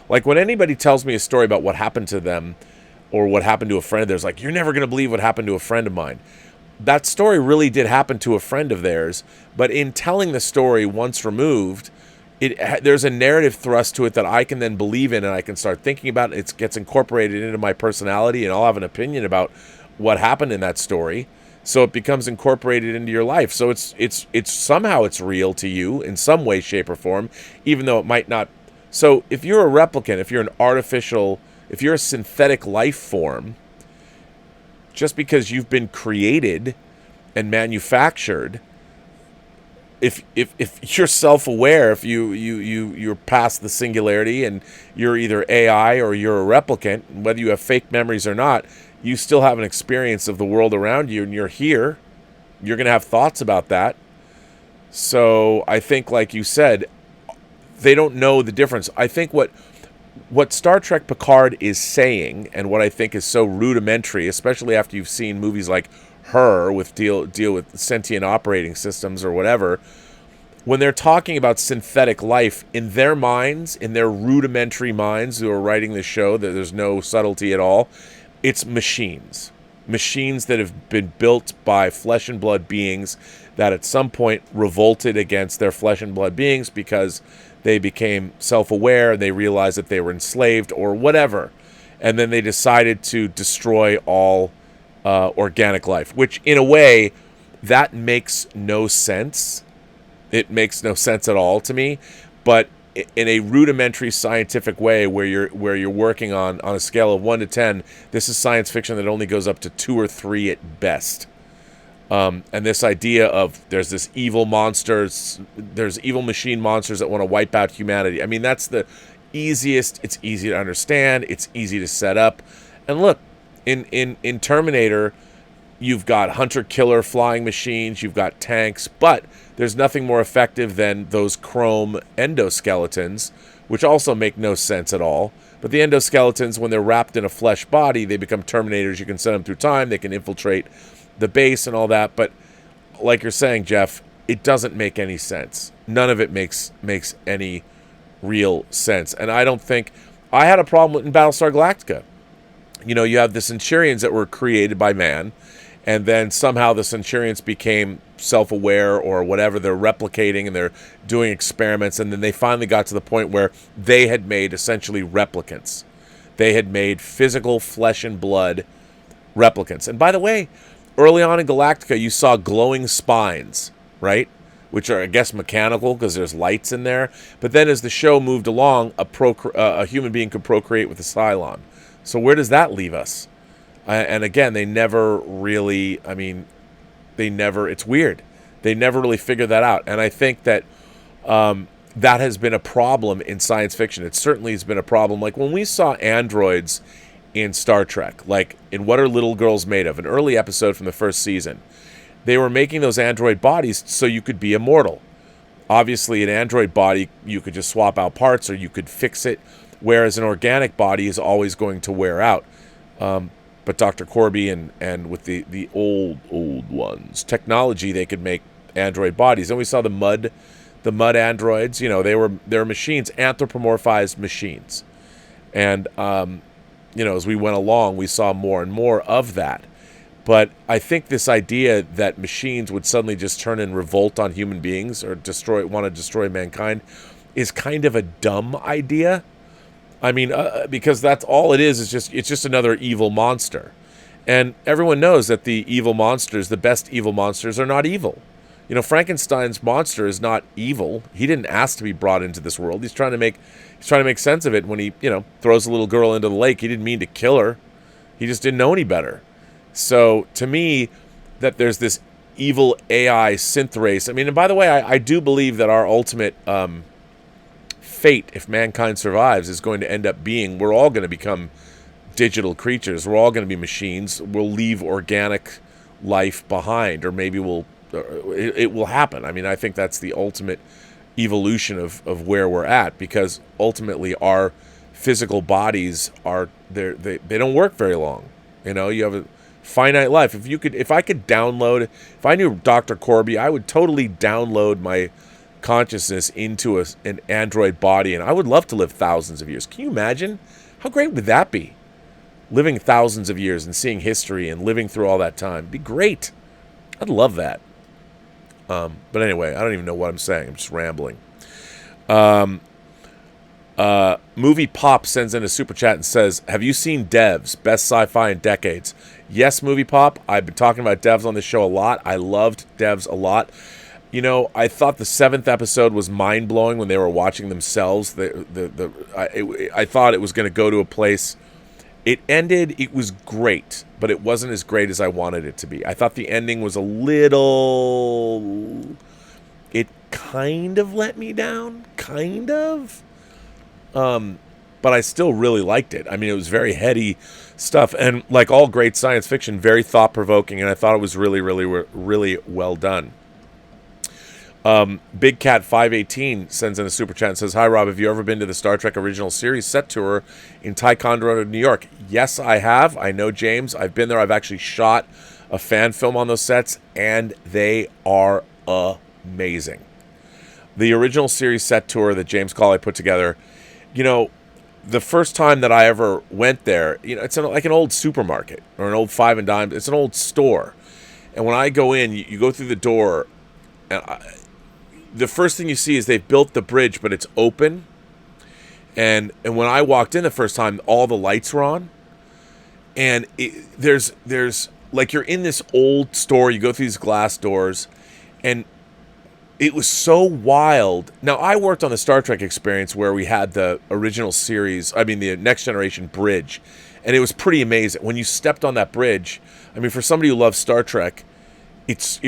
Like, when anybody tells me a story about what happened to them or what happened to a friend of theirs, like, you're never going to believe what happened to a friend of mine. That story really did happen to a friend of theirs, but in telling the story once removed, there's a narrative thrust to it that I can then believe in, and I can start thinking about it. It gets incorporated into my personality, and I'll have an opinion about what happened in that story. So it becomes incorporated into your life. So it's somehow it's real to you in some way, shape, or form, even though it might not. So if you're a replicant, if you're if you're a synthetic life form, just because you've been created and manufactured, if you're self-aware, if you're past the singularity and you're either AI or you're a replicant, whether you have fake memories or not, you still have an experience of the world around you, and you're here. You're going to have thoughts about that. So I think, like you said, they don't know the difference. I think what Star Trek Picard is saying, and what I think is so rudimentary, especially after you've seen movies like Her with deal with sentient operating systems or whatever, when they're talking about synthetic life, in their minds, in their rudimentary minds who are writing the show, that there's no subtlety at all, it's machines that have been built by flesh and blood beings that at some point revolted against their flesh and blood beings because they became self-aware and they realized that they were enslaved or whatever. And then they decided to destroy all organic life, which in a way, that makes no sense. It makes no sense at all to me. But in a rudimentary scientific way where you're working on a scale of 1 to 10, this is science fiction that only goes up to 2 or 3 at best. And this idea of there's evil machine monsters that want to wipe out humanity. I mean, that's the easiest. It's easy to understand. It's easy to set up. And look, in Terminator, you've got hunter-killer flying machines. You've got tanks. But there's nothing more effective than those chrome endoskeletons, which also make no sense at all. But the endoskeletons, when they're wrapped in a flesh body, they become Terminators. You can send them through time. They can infiltrate the base and all that. But like you're saying, Jeff, it doesn't make any sense. None of it makes any real sense. And I don't think... I had a problem in Battlestar Galactica. You know, you have the Centurions that were created by man, and then somehow the Centurions became self-aware or whatever. They're replicating and they're doing experiments, and then they finally got to the point where they had made essentially replicants. They had made physical flesh and blood replicants. And by the way, early on in Galactica, you saw glowing spines, right? Which are, I guess, mechanical because there's lights in there. But then as the show moved along, a human being could procreate with a Cylon. So where does that leave us? And again, they never really, it's weird. They never really figured that out. And I think that that has been a problem in science fiction. It certainly has been a problem. Like when we saw androids in Star Trek, like in What Are Little Girls Made Of, an early episode from the first season, they were making those android bodies so you could be immortal. Obviously, an android body, you could just swap out parts or you could fix it, whereas an organic body is always going to wear out. But Dr. Corby and with the old ones, technology, they could make android bodies. And we saw the mud androids. You know, they were machines, anthropomorphized machines. And as we went along, we saw more and more of that. But I think this idea that machines would suddenly just turn and revolt on human beings or want to destroy mankind is kind of a dumb idea. I mean, because that's all it is it's just another evil monster. And everyone knows that the evil monsters, the best evil monsters, are not evil. You know, Frankenstein's monster is not evil. He didn't ask to be brought into this world. He's trying to make sense of it when he, throws a little girl into the lake. He didn't mean to kill her. He just didn't know any better. So to me, that there's this evil AI synth race. I mean, and by the way, I do believe that our ultimate fate, if mankind survives, is going to end up being, we're all going to become digital creatures. We're all going to be machines. We'll leave organic life behind, or maybe it will happen. I mean, I think that's the ultimate evolution of where we're at, because ultimately our physical bodies they don't work very long. You know, you have a finite life. If I knew Dr. Corby, I would totally download my consciousness into an android body, and I would love to live thousands of years. Can you imagine? How great would that be? Living thousands of years and seeing history and living through all that time. It'd be great. I'd love that. But anyway, I don't even know what I'm saying. I'm just rambling. Movie Pop sends in a super chat and says, have you seen Devs? Best sci-fi in decades. Yes, Movie Pop. I've been talking about Devs on this show a lot. I loved Devs a lot. You know, I thought the 7th episode was mind-blowing when they were watching themselves. I thought it was going to go to a place. It ended, it was great, but it wasn't as great as I wanted it to be. I thought the ending was a little... It kind of let me down. Kind of. But I still really liked it. I mean, it was very heady stuff. And like all great science fiction, very thought-provoking. And I thought it was really, really, really well done. Big Cat 518 sends in a super chat and says, hi, Rob, have you ever been to the Star Trek original series set tour in Ticonderoga, New York? Yes, I have. I know James. I've been there. I've actually shot a fan film on those sets, and they are amazing. The original series set tour that James Cawley put together, you know, the first time that I ever went there, you know, it's like an old supermarket or an old Five and Dime. It's an old store. And when I go in, you go through the door, and the first thing you see is they've built the bridge, but it's open. And when I walked in the first time, all the lights were on. And there's like, you're in this old store, you go through these glass doors, and it was so wild. Now, I worked on the Star Trek experience where we had the original series, the Next Generation bridge, and it was pretty amazing. When you stepped on that bridge, I mean, for somebody who loves Star Trek, it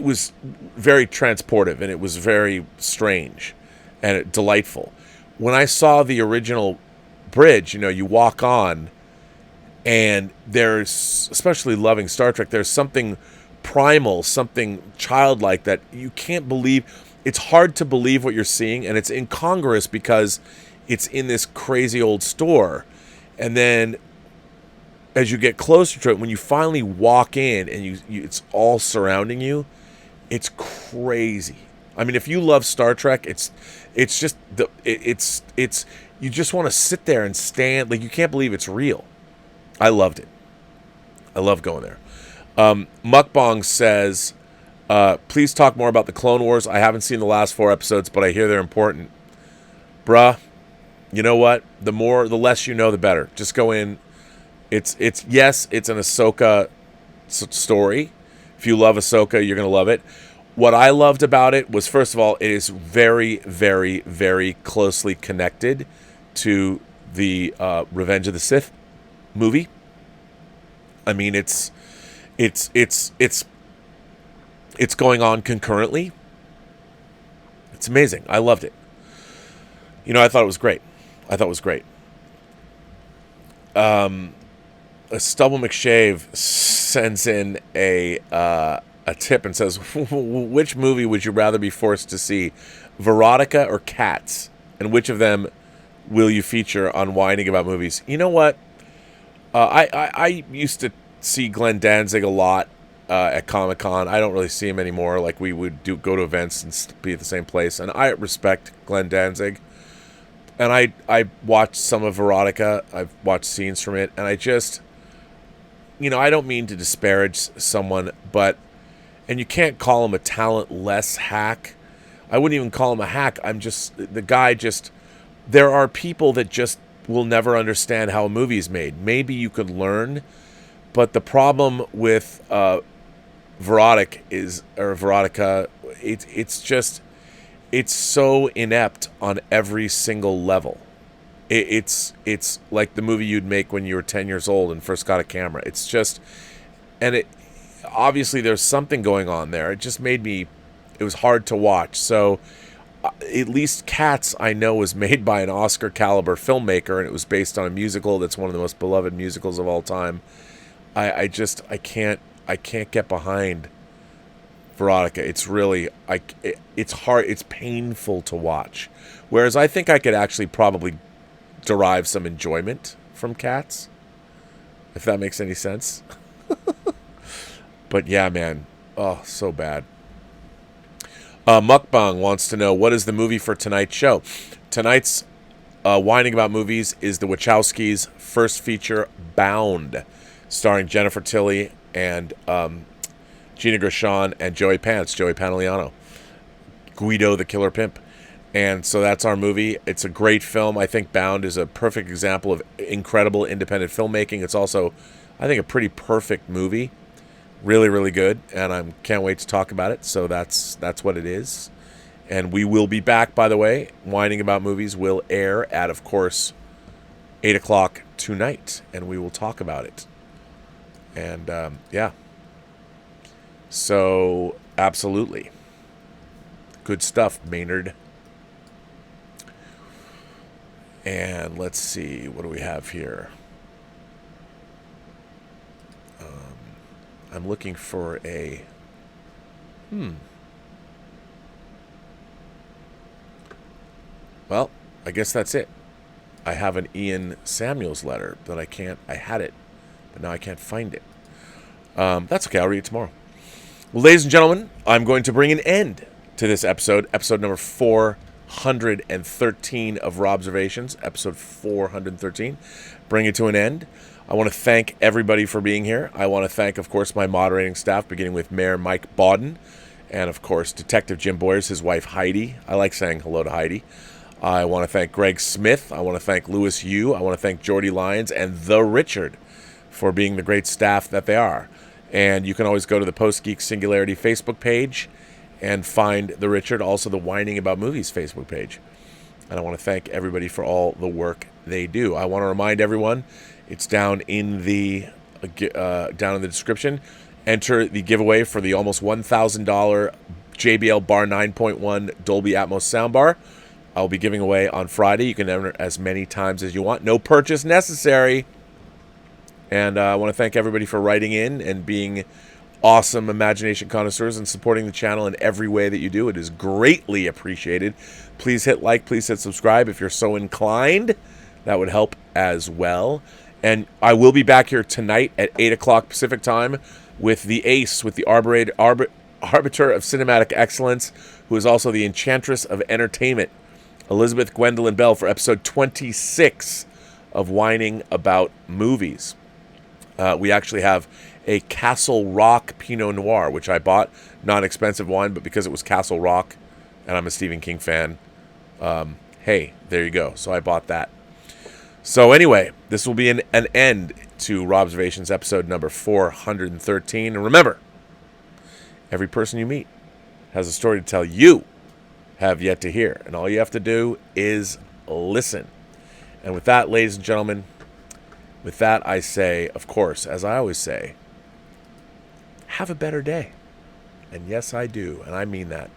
was very transportive, and it was very strange and delightful. When I saw the original bridge, you know, you walk on, and there's, especially loving Star Trek, there's something primal, something childlike that you can't believe. It's hard to believe what you're seeing, and it's incongruous because it's in this crazy old store. And then as you get closer to it, when you finally walk in and you it's all surrounding you, it's crazy. I mean, if you love Star Trek, it's just you just want to sit there and stand, like, you can't believe it's real. I loved it. I love going there. Mukbang says, please talk more about the Clone Wars. I haven't seen the last 4 episodes, but I hear they're important. Bruh, you know what? The less you know, the better. Just go in. It's an Ahsoka story. If you love Ahsoka, you're going to love it. What I loved about it was, first of all, it is very, very, very closely connected to the Revenge of the Sith movie. I mean, it's going on concurrently. It's amazing. I loved it. You know, I thought it was great. Stubble McShave sends in a tip and says, which movie would you rather be forced to see, Veronica or Cats? And which of them will you feature on Whining About Movies? You know what? I used to see Glenn Danzig a lot at Comic-Con. I don't really see him anymore. Like, we would go to events and be at the same place. And I respect Glenn Danzig. And I watched some of Veronica. I've watched scenes from it. And I just, you know, I don't mean to disparage someone, but, and you can't call him a talentless hack. I wouldn't even call him a hack. The guy just, there are people that just will never understand how a movie is made. Maybe you could learn, But the problem with Veronica, it's so inept on every single level. It's like the movie you'd make when you were 10 years old and first got a camera. It's just, and it obviously there's something going on there. It just made me, it was hard to watch. So at least Cats, I know, was made by an Oscar caliber filmmaker, and it was based on a musical that's one of the most beloved musicals of all time. I can't get behind Veronica. It's really, it's hard, it's painful to watch. Whereas I think I could actually probably derive some enjoyment from Cats, if that makes any sense. But yeah, man, oh, so bad. Mukbang wants to know, what is the movie for tonight's show? Tonight's Whining About Movies is the Wachowskis' first feature, Bound, starring Jennifer Tilly and Gina Gershon and Joey Pantoliano, Guido the Killer Pimp. And so that's our movie. It's a great film. I think Bound is a perfect example of incredible independent filmmaking. It's also, I think, a pretty perfect movie. Really, really good. And I can't wait to talk about it. So that's what it is. And we will be back, by the way. Whining About Movies will air at, of course, 8 o'clock tonight. And we will talk about it. And, yeah. So, absolutely. Good stuff, Maynard. And let's see, what do we have here? I'm looking for a... Well, I guess that's it. I have an Ian Samuels letter, but I had it, but now I can't find it. That's okay, I'll read it tomorrow. Well, ladies and gentlemen, I'm going to bring an end to this episode number 413 of Robservations, episode 413. Bring it to an end. I want to thank everybody for being here. I want to thank, of course, my moderating staff, beginning with Mayor Mike Bodden, and, of course, Detective Jim Boyers, his wife Heidi. I like saying hello to Heidi. I want to thank Greg Smith. I want to thank Louis Yu. I want to thank Jordy Lyons and The Richard for being the great staff that they are. And you can always go to the Post-Geek Singularity Facebook page and find The Richard, also the Whining About Movies Facebook page. And I want to thank everybody for all the work they do. I want to remind everyone, it's down in the description. Enter the giveaway for the almost $1,000 JBL Bar 9.1 Dolby Atmos soundbar. I'll be giving away on Friday. You can enter as many times as you want. No purchase necessary. And I want to thank everybody for writing in and being awesome imagination connoisseurs and supporting the channel in every way that you do. It is greatly appreciated. Please hit like, please hit subscribe if you're so inclined. That would help as well. And I will be back here tonight at 8 o'clock Pacific time with the ace, with the arbiter of cinematic excellence, who is also the enchantress of entertainment, Elizabeth Gwendolyn Bell, for episode 26 of Whining About Movies. We actually have a Castle Rock Pinot Noir, which I bought. Not an expensive wine, but because it was Castle Rock, and I'm a Stephen King fan, hey, there you go. So I bought that. So anyway, this will be an end to Robservations episode number 413. And remember, every person you meet has a story to tell you have yet to hear. And all you have to do is listen. And with that, ladies and gentlemen, with that, I say, of course, as I always say, have a better day. And yes, I do. And I mean that.